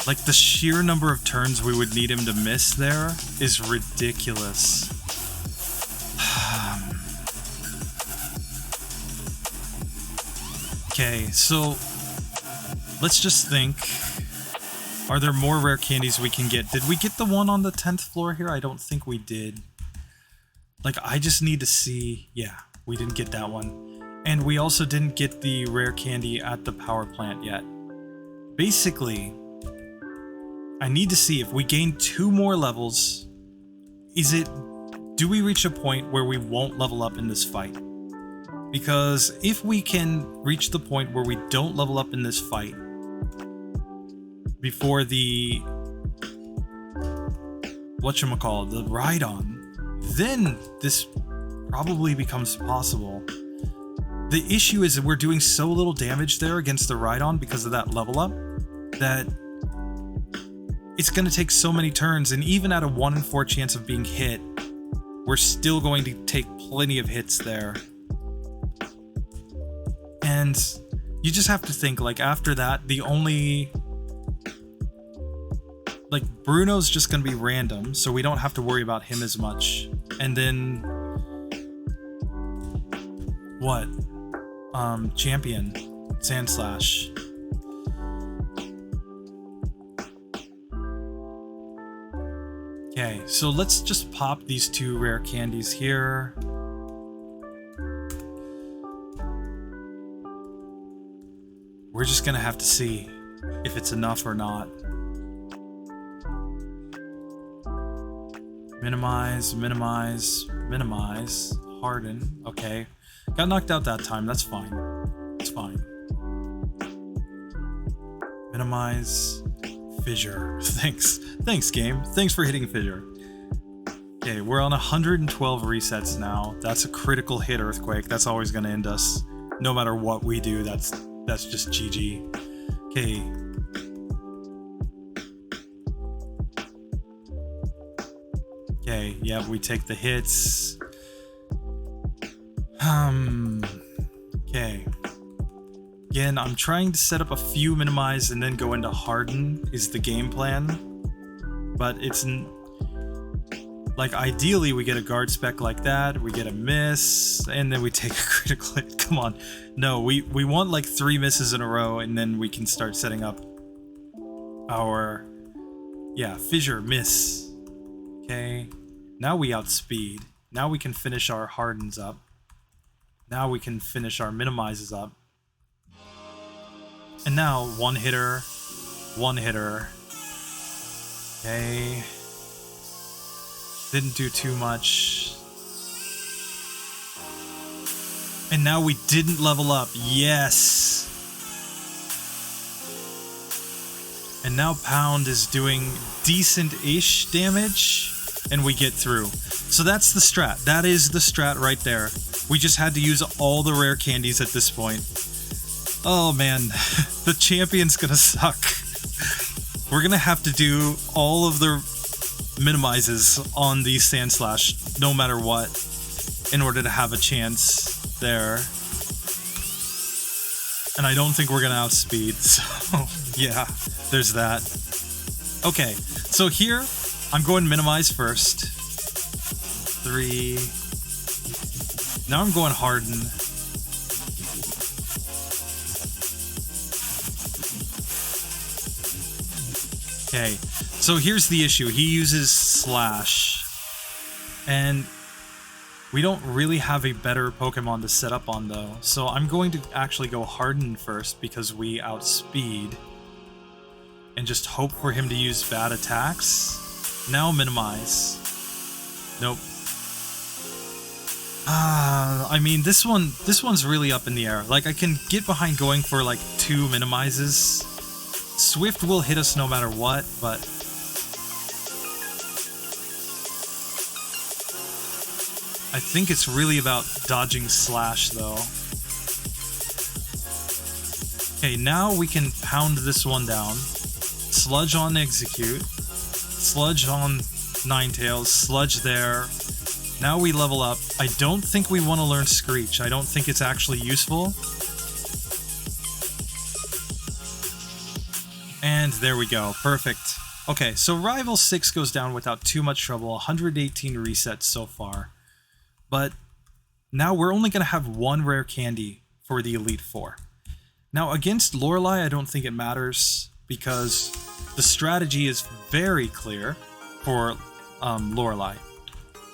Speaker 1: Like, the sheer number of turns we would need him to miss there is ridiculous. Okay, so let's just think. Are there more rare candies we can get? Did we get the one on the 10th floor here? I don't think we did. Like, I just need to see. Yeah, we didn't get that one. And we also didn't get the rare candy at the power plant yet. Basically, I need to see if we gain 2 more levels. Do we reach a point where we won't level up in this fight? Because if we can reach the point where we don't level up in this fight before the whatchamacallit, the ride-on, then this probably becomes possible. The issue is that we're doing so little damage there against the ride-on because of that level up that it's going to take so many turns, and even at a 1 in 4 chance of being hit, we're still going to take plenty of hits there. And you just have to think, like, after that, the only... Like, Bruno's just going to be random, so we don't have to worry about him as much. And then... What? Champion. Sandslash. Okay, so let's just pop these 2 rare candies here. We're just gonna have to see if it's enough or not. Minimize, minimize, minimize. Harden. Okay. Got knocked out that time. That's fine. It's fine. Minimize. Fissure. Thanks. Thanks, game. Thanks for hitting Fissure. Okay, we're on 112 resets now. That's a critical hit Earthquake. That's always going to end us. No matter what we do, that's just GG. Okay. Okay, yeah, we take the hits. Okay. Again, I'm trying to set up a few minimize and then go into harden is the game plan. But it's... Like, ideally, we get a guard spec like that, we get a miss, and then we take a critical hit. Come on. No, we want like 3 misses in a row, and then we can start setting up our... Yeah, Fissure, miss. Okay. Now we outspeed. Now we can finish our hardens up. Now we can finish our minimizes up. And now, one hitter. Okay. Didn't do too much. And now we didn't level up. Yes! And now Pound is doing decent-ish damage, and we get through. So that's the strat. That is the strat right there. We just had to use all the rare candies at this point. Oh man, the champion's gonna suck. We're gonna have to do all of the minimizes on the Sandslash, no matter what, in order to have a chance there. And I don't think we're gonna outspeed, so yeah, there's that. Okay, so here, I'm going minimize first. 3. Now I'm going harden. Okay, so here's the issue. He uses slash, and We don't really have a better Pokemon to set up on though, so I'm going to actually go Harden first because we outspeed. And just hope for him to use bad attacks. Now minimize. Nope. I mean, this one's really up in the air. Like, I can get behind going for like 2 minimizes. Swift will hit us no matter what, but I think it's really about dodging Slash though. Okay, now we can pound this one down. Sludge on Execute. Sludge on Ninetales. Sludge there. Now we level up. I don't think we want to learn Screech. I don't think it's actually useful. And there we go. Perfect. Okay, so Rival 6 goes down without too much trouble. 118 resets so far. But now we're only going to have 1 rare candy for the Elite Four. Now against Lorelei, I don't think it matters because the strategy is very clear for Lorelei.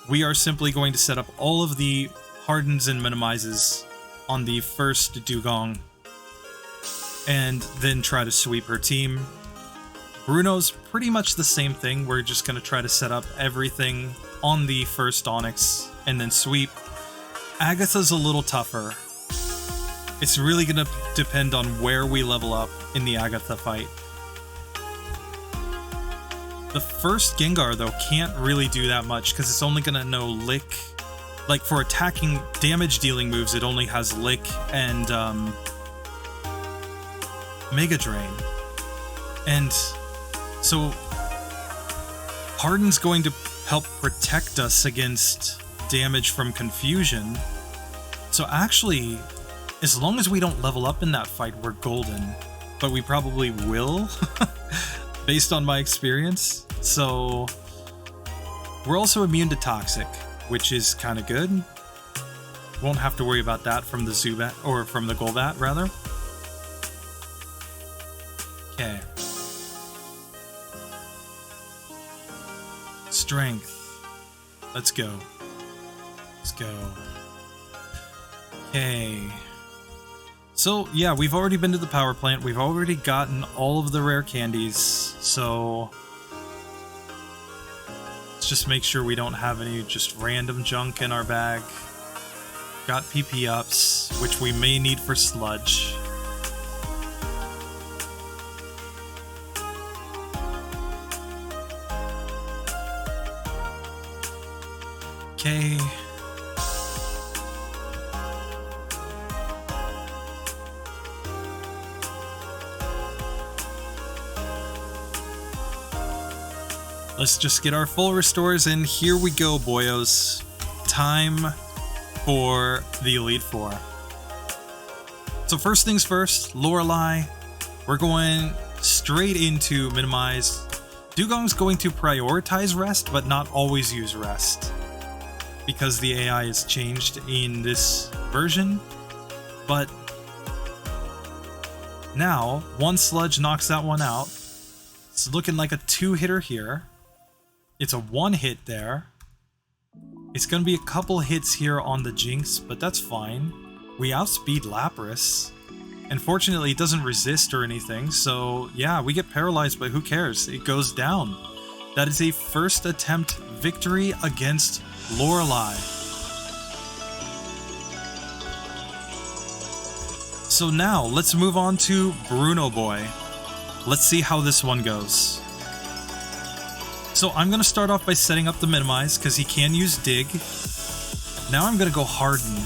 Speaker 1: We are simply going to set up all of the hardens and minimizes on the first Dugong and then try to sweep her team. Bruno's pretty much the same thing. We're just going to try to set up everything on the first Onix and then sweep. Agatha's a little tougher. It's really going to depend on where we level up in the Agatha fight. The first Gengar, though, can't really do that much because it's only going to know Lick. Like, for attacking damage-dealing moves, it only has Lick and Mega Drain. And so Harden's going to help protect us against damage from confusion. So actually, as long as we don't level up in that fight, we're golden. But we probably will, based on my experience. So we're also immune to Toxic, which is kind of good. Won't have to worry about that from the Zubat, or from the Golbat, rather. Okay. Strength. Let's go. Let's go. Okay. So, yeah, we've already been to the power plant. We've already gotten all of the rare candies. So let's just make sure we don't have any just random junk in our bag. Got PP ups, which we may need for Sludge. Okay. Let's just get our full restores and here we go, boyos. Time for the Elite Four. So first things first, Lorelei. We're going straight into minimize. Dugong's going to prioritize rest, but not always use rest, because the AI is changed in this version. But now, one Sludge knocks that one out. It's looking like a 2-hitter here. It's a 1-hit there. It's going to be a couple hits here on the Jinx, but that's fine. We outspeed Lapras. And fortunately, it doesn't resist or anything, so yeah, we get paralyzed, but who cares? It goes down. That is a first attempt victory against Lorelei. So now, let's move on to Bruno Boy. Let's see how this one goes. So I'm going to start off by setting up the minimize, because he can use Dig. Now I'm going to go Harden.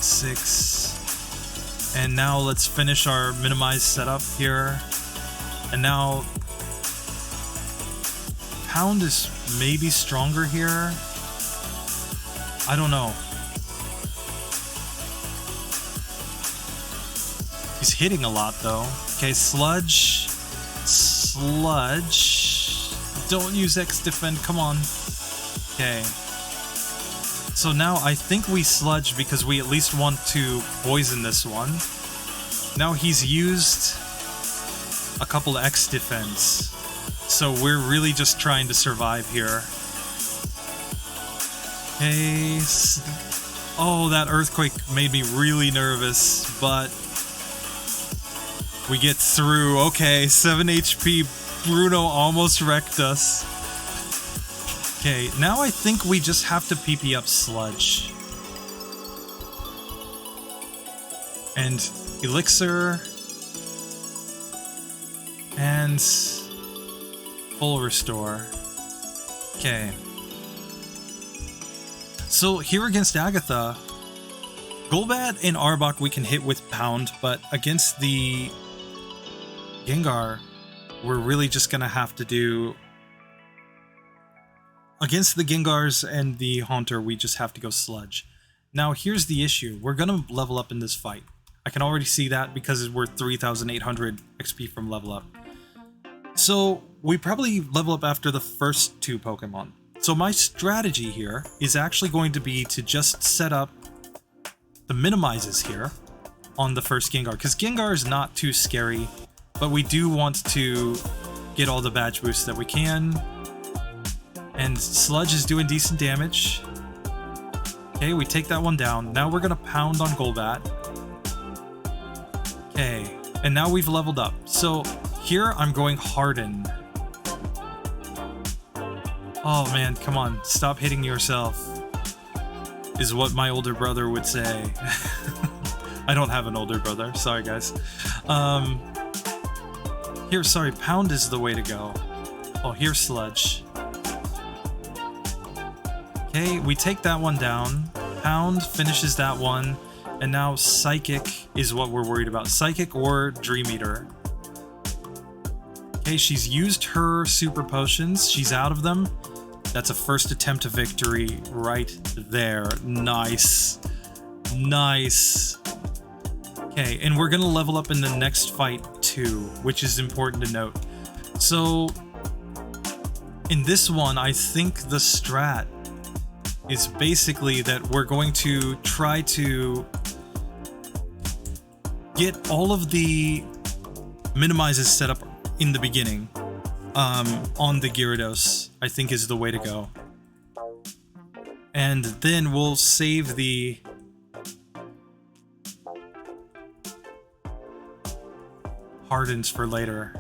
Speaker 1: 6. And now let's finish our minimize setup here. And now Pound is maybe stronger here. I don't know. He's hitting a lot though. Okay, Sludge. Sludge. Don't use X defend, come on. Okay. So now I think we Sludge because we at least want to poison this one. Now he's used a couple X defense. So we're really just trying to survive here. Hey, oh, that earthquake made me really nervous, but we get through. Okay, 7 HP. Bruno almost wrecked us. Okay, now I think we just have to PP up Sludge. And Elixir. And full restore. Okay. So here against Agatha, Golbat and Arbok we can hit with Pound, but against the Gengar, we're really just gonna have to do... Against the Gengars and the Haunter, we just have to go Sludge. Now here's the issue. We're gonna level up in this fight. I can already see that because we're 3,800 XP from level up. So we probably level up after the first 2 Pokemon. So my strategy here is actually going to be to just set up the minimizes here on the first Gengar, because Gengar is not too scary, but we do want to get all the badge boosts that we can. And Sludge is doing decent damage. Okay, we take that one down. Now we're gonna pound on Golbat. Okay, and now we've leveled up. So here I'm going Harden. Oh man, come on, stop hitting yourself, is what my older brother would say. I don't have an older brother, sorry guys. Here, sorry, Pound is the way to go. Oh, here's Sludge. Okay, we take that one down. Pound finishes that one, and now Psychic is what we're worried about. Psychic or Dream Eater. Okay, she's used her super potions, she's out of them. That's a first attempt to victory right there. Nice. Nice. Okay, and we're gonna level up in the next fight too, which is important to note. So, in this one, I think the strat is basically that we're going to try to get all of the minimizes set up in the beginning. On the Gyarados, I think is the way to go. And then we'll save the Hardens for later.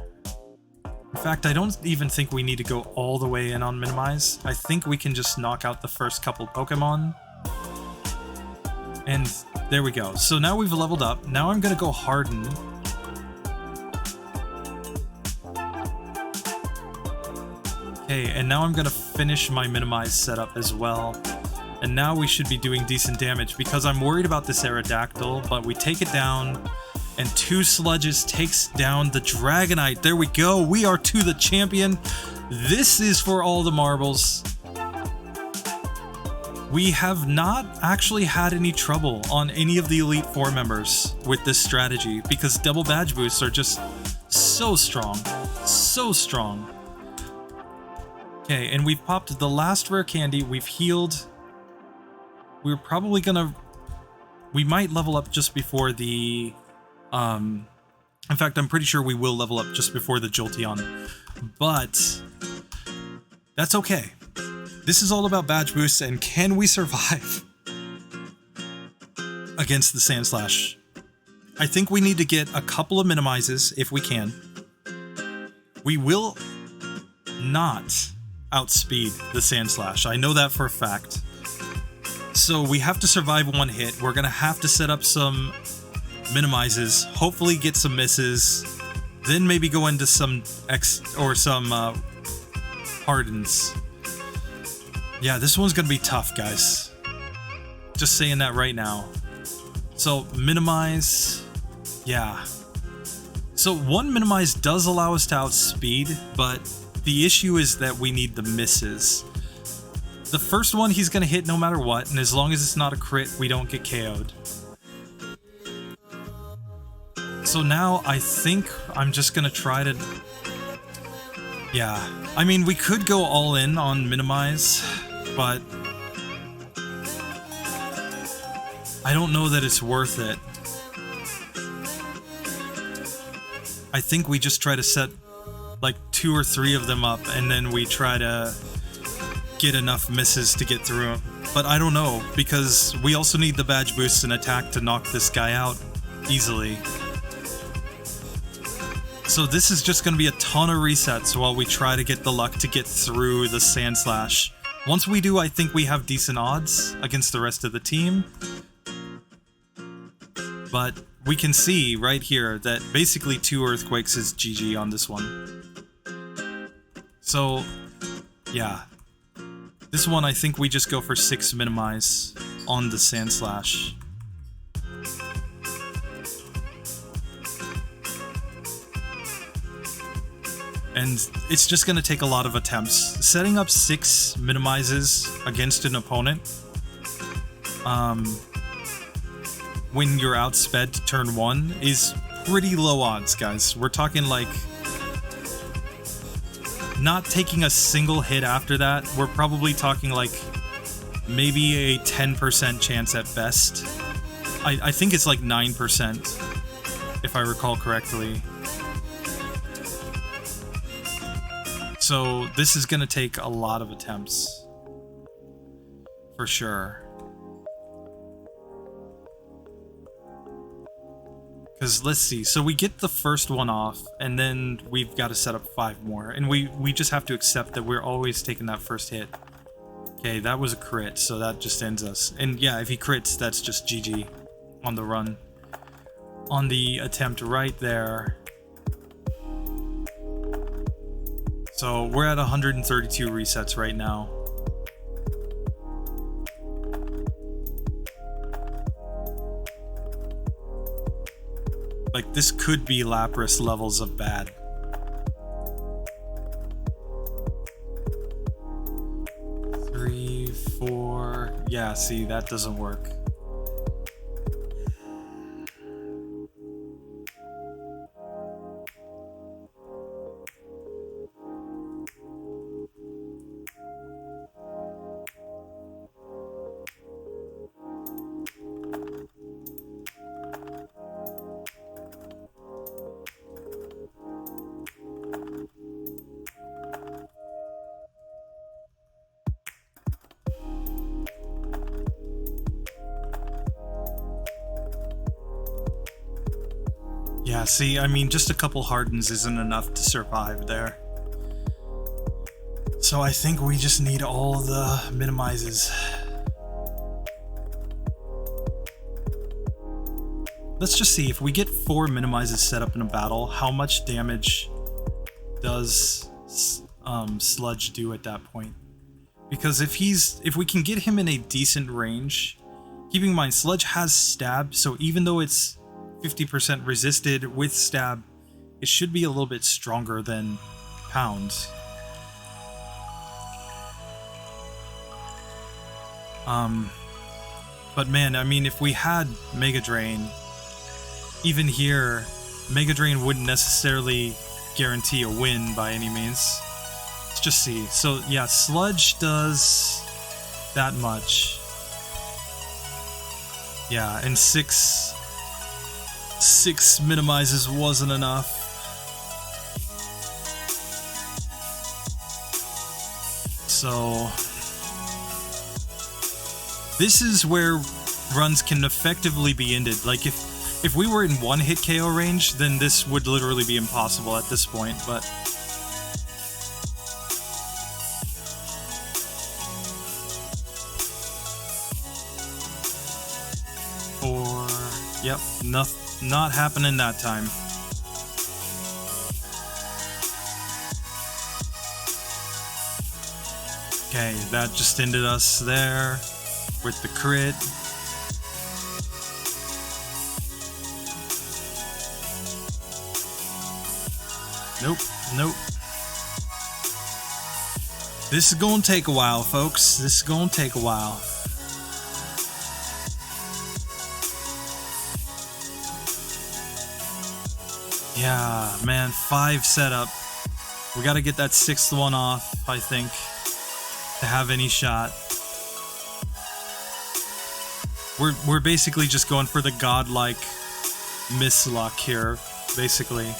Speaker 1: In fact, I don't even think we need to go all the way in on minimize. I think we can just knock out the first couple Pokemon. And there we go. So now we've leveled up. Now I'm gonna go Harden. Okay, and now I'm gonna finish my minimize setup as well. And now we should be doing decent damage because I'm worried about this Aerodactyl, but we take it down, and 2 Sludges takes down the Dragonite. There we go, we are to the champion. This is for all the marbles. We have not actually had any trouble on any of the Elite Four members with this strategy because double badge boosts are just so strong. So strong. Okay, and we've popped the last rare candy, we've healed. We're probably gonna... We might level up just before the... In fact, I'm pretty sure we will level up just before the Jolteon. But... that's okay. This is all about badge boosts, and can we survive against the Sandslash? I think we need to get a couple of minimizes if we can. We will not outspeed the Sandslash. I know that for a fact. So we have to survive one hit. We're gonna have to set up some minimizes, hopefully get some misses, then maybe go into some Hardens. Yeah, this one's gonna be tough, guys. Just saying that right now. So minimize, yeah. So one minimize does allow us to outspeed, but the issue is that we need the misses. The first one he's gonna hit no matter what, and as long as it's not a crit, we don't get KO'd. So now I think I'm just gonna try to... Yeah, I mean, we could go all in on minimize, but I don't know that it's worth it. I think we just try to set like 2 or 3 of them up, and then we try to get enough misses to get through him. But I don't know, because we also need the badge boost and attack to knock this guy out easily. So this is just going to be a ton of resets while we try to get the luck to get through the Sand Slash. Once we do, I think we have decent odds against the rest of the team. But we can see right here that basically 2 Earthquakes is GG on this one. So, yeah. This one, I think we just go for 6 minimize on the Sand Slash. And it's just going to take a lot of attempts. Setting up 6 minimizes against an opponent when you're outsped to turn 1 is pretty low odds, guys. We're talking like not taking a single hit after that. We're probably talking like maybe a 10% chance at best. I think it's like 9%, if I recall correctly. So this is going to take a lot of attempts, for sure. Because let's see, so we get the first one off, and then we've got to set up 5 more. And we just have to accept that we're always taking that first hit. Okay, that was a crit, so that just ends us. And yeah, if he crits, that's just GG on the run. On the attempt right there. So we're at 132 resets right now. Like, this could be Lapras levels of bad. Three, 4... Yeah, see, that doesn't work. Yeah, see, I mean, just a couple hardens isn't enough to survive there. So I think we just need all the minimizes. Let's just see, if we get 4 minimizes set up in a battle, how much damage does Sludge do at that point? Because if we can get him in a decent range, keeping in mind, Sludge has stab, so even though it's 50% resisted with stab, it should be a little bit stronger than Pound. But man, I mean, if we had Mega Drain, even here, Mega Drain wouldn't necessarily guarantee a win by any means. Let's just see. So yeah, Sludge does that much. Yeah, and 6 minimizes wasn't enough. So this is where runs can effectively be ended. Like if we were in 1-hit KO range, then this would literally be impossible at this point, but yep, not happening that time. Okay, that just ended us there with the crit. Nope, nope. This is gonna take a while, folks. This is gonna take a while. Yeah, man, 5 setup. We gotta get that 6th one off, I think, to have any shot. We're basically just going for the godlike miss luck here, basically.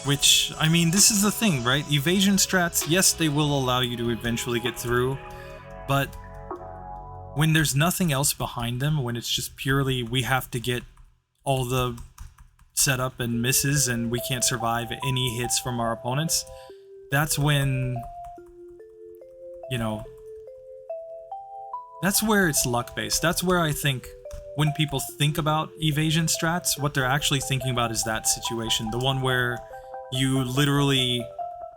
Speaker 1: Which, I mean, this is the thing, right? Evasion strats, yes, they will allow you to eventually get through, but when there's nothing else behind them, when it's just purely we have to get all the setup and misses and we can't survive any hits from our opponents, that's when, you know, that's where it's luck-based. That's where I think when people think about evasion strats, what they're actually thinking about is that situation. The one where you literally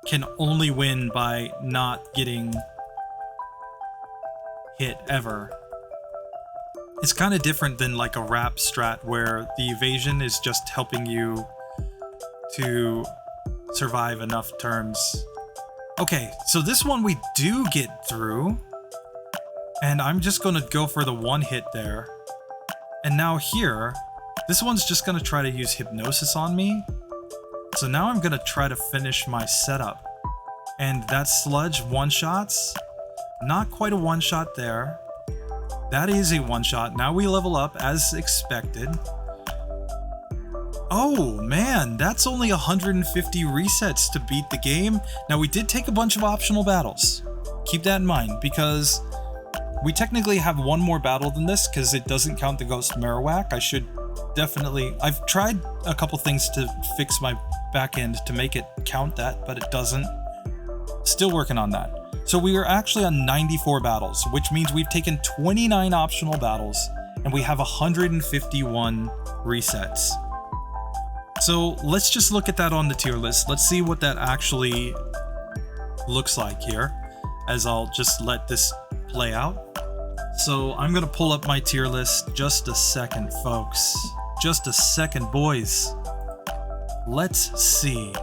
Speaker 1: can only win by not getting hit ever. It's kind of different than like a wrap strat where the evasion is just helping you to survive enough turns. Okay, so this one we do get through, and I'm just gonna go for the one hit there. And now here, this one's just gonna try to use hypnosis on me. So now I'm gonna try to finish my setup. And that sludge one-shots. Not quite a one-shot there. That is a one-shot. Now we level up as expected. Oh man, that's only 150 resets to beat the game. Now we did take a bunch of optional battles. Keep that in mind, because we technically have one more battle than this, because it doesn't count the Ghost Marowak. I should definitely... I've tried a couple things to fix my back end to make it count that, but it doesn't. Still working on that. So we are actually on 94 battles, which means we've taken 29 optional battles, and we have 151 resets. So let's just look at that on the tier list. Let's see what that actually looks like here, as I'll just let this play out. So I'm gonna pull up my tier list. Just a second, folks. Just a second, boys. Let's see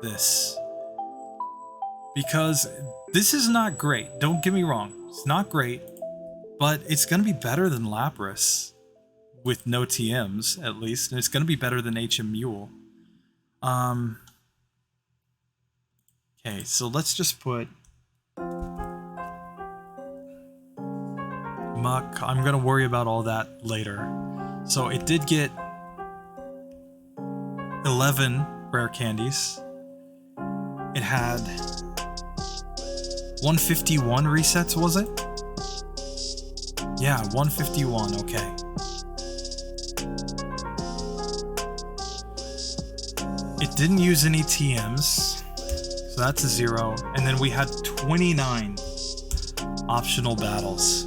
Speaker 1: this. Because this is not great. Don't get me wrong. It's not great, but it's gonna be better than Lapras. With no TMs, at least, and it's going to be better than HM Mule. Okay, so let's just put Muk. I'm going to worry about all that later. So it did get 11 rare candies. It had 151 resets, was it? Yeah, 151, okay. It didn't use any TMs, so that's a 0. And then we had 29 optional battles.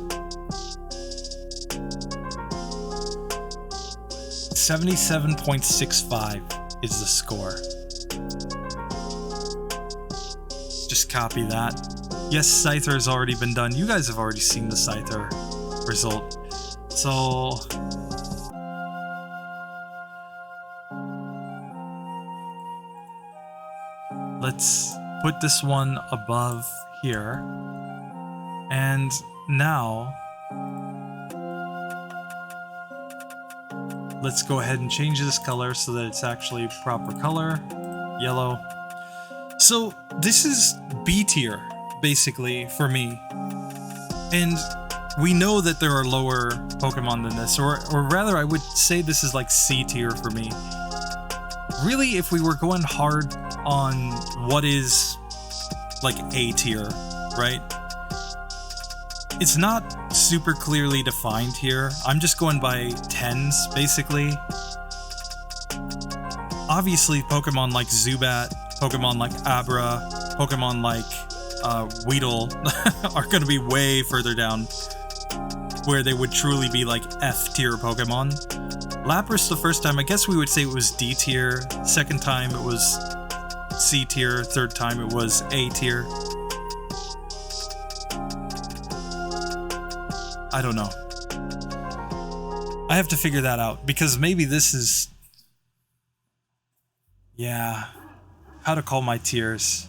Speaker 1: 77.65 is the score. Just copy that. Yes, Scyther has already been done. You guys have already seen the Scyther result. So... let's put this one above here. And now, let's go ahead and change this color so that it's actually proper color. Yellow. So this is B tier, basically, for me. And we know that there are lower Pokemon than this, or rather I would say this is like C tier for me. Really, if we were going hard on what is like A tier, right? It's not super clearly defined here. I'm just going by tens, basically. Obviously, Pokemon like Zubat, Pokemon like Abra, Pokemon like Weedle are going to be way further down, where they would truly be like F tier Pokemon. Lapras the first time, I guess we would say it was D tier. Second time it was C tier. Third time it was A tier. I don't know. I have to figure that out, because maybe this is... yeah, how to call my tiers.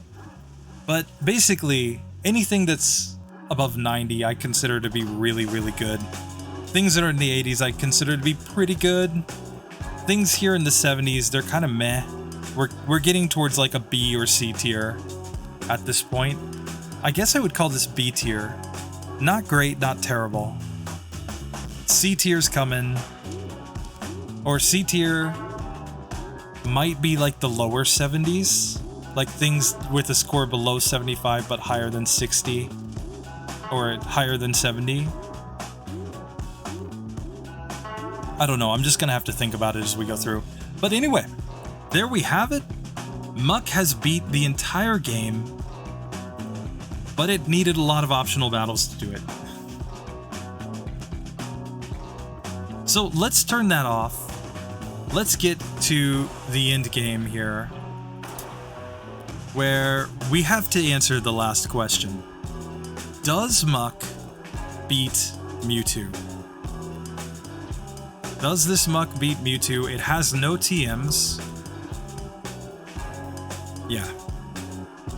Speaker 1: But basically, anything that's above 90 I consider to be really, really good. Things that are in the 80s I consider to be pretty good. Things here in the 70s, they're kind of meh. We're getting towards like a B or C tier at this point. I guess I would call this B tier. Not great, not terrible. C tier's coming. Or C tier. might be like the lower 70s. Like things with a score below 75 but higher than 60. Or higher than 70. I don't know, I'm just gonna have to think about it as we go through. But anyway, there we have it. Muk has beat the entire game, but it needed a lot of optional battles to do it. So let's turn that off. Let's get to the end game here, where we have to answer the last question. Does Muk beat Mewtwo? Does this Muk beat Mewtwo? It has no TMs. Yeah.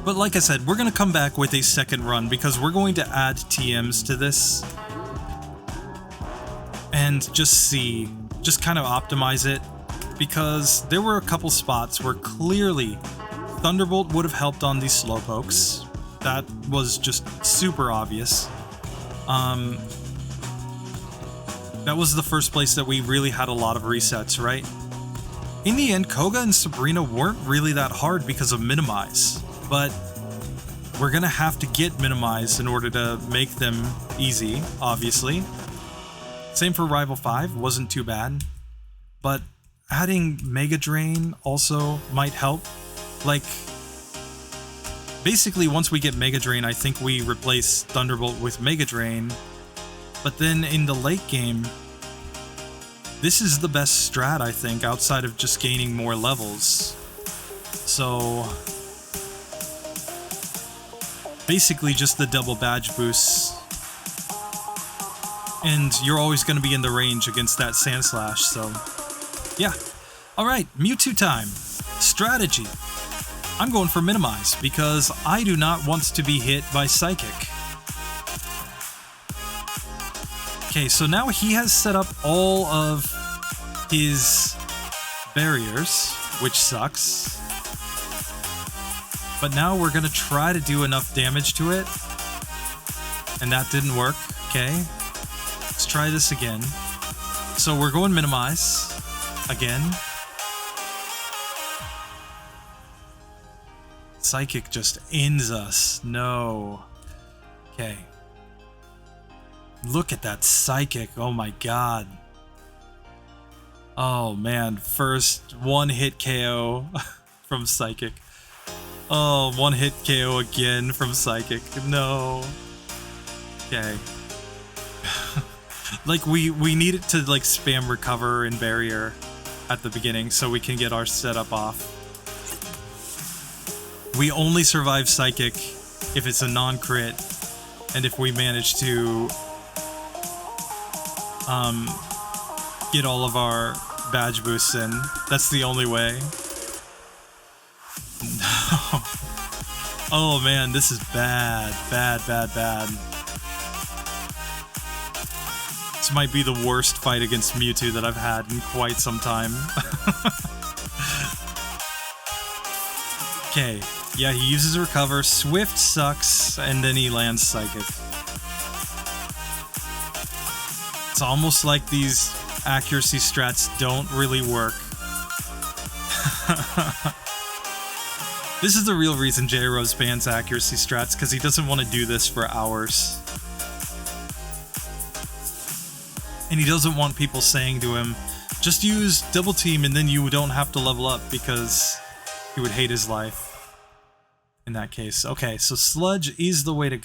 Speaker 1: But like I said, we're going to come back with a second run because we're going to add TMs to this. And just see, just kind of optimize it. Because there were a couple spots where clearly Thunderbolt would have helped on these Slowpokes. That was just super obvious. That was the first place that we really had a lot of resets, right? In the end, Koga and Sabrina weren't really that hard because of Minimize, but we're gonna have to get Minimize in order to make them easy, obviously. Same for Rival 5, wasn't too bad, but adding Mega Drain also might help. Like, basically once we get Mega Drain, I think we replace Thunderbolt with Mega Drain. But then in the late game, this is the best strat, I think, outside of just gaining more levels. So basically just the double badge boosts. And you're always going to be in the range against that Sandslash, so yeah. Alright, Mewtwo time. Strategy. I'm going for Minimize because I do not want to be hit by Psychic. Okay, so now he has set up all of his barriers, which sucks. But now we're going to try to do enough damage to it. And that didn't work. Okay, let's try this again. So we're going Minimize again. Psychic just ends us. No. Okay. Look at that Psychic. Oh my god. Oh man. First one-hit KO from Psychic. Oh, one-hit KO again from Psychic. No. Okay. Like, we need it to, like, spam Recover and Barrier at the beginning so we can get our setup off. We only survive Psychic if it's a non-crit, and if we manage to get all of our badge boosts in. That's the only way. No. Oh man, this is bad. Bad, bad, bad. This might be the worst fight against Mewtwo that I've had in quite some time. Okay, yeah, he uses Recover, Swift sucks, and then he lands Psychic. It's almost like these accuracy strats don't really work. This is the real reason J-Rose bans accuracy strats, because he doesn't want to do this for hours. And he doesn't want people saying to him, just use Double Team and then you don't have to level up, because he would hate his life in that case. Okay, so Sludge is the way to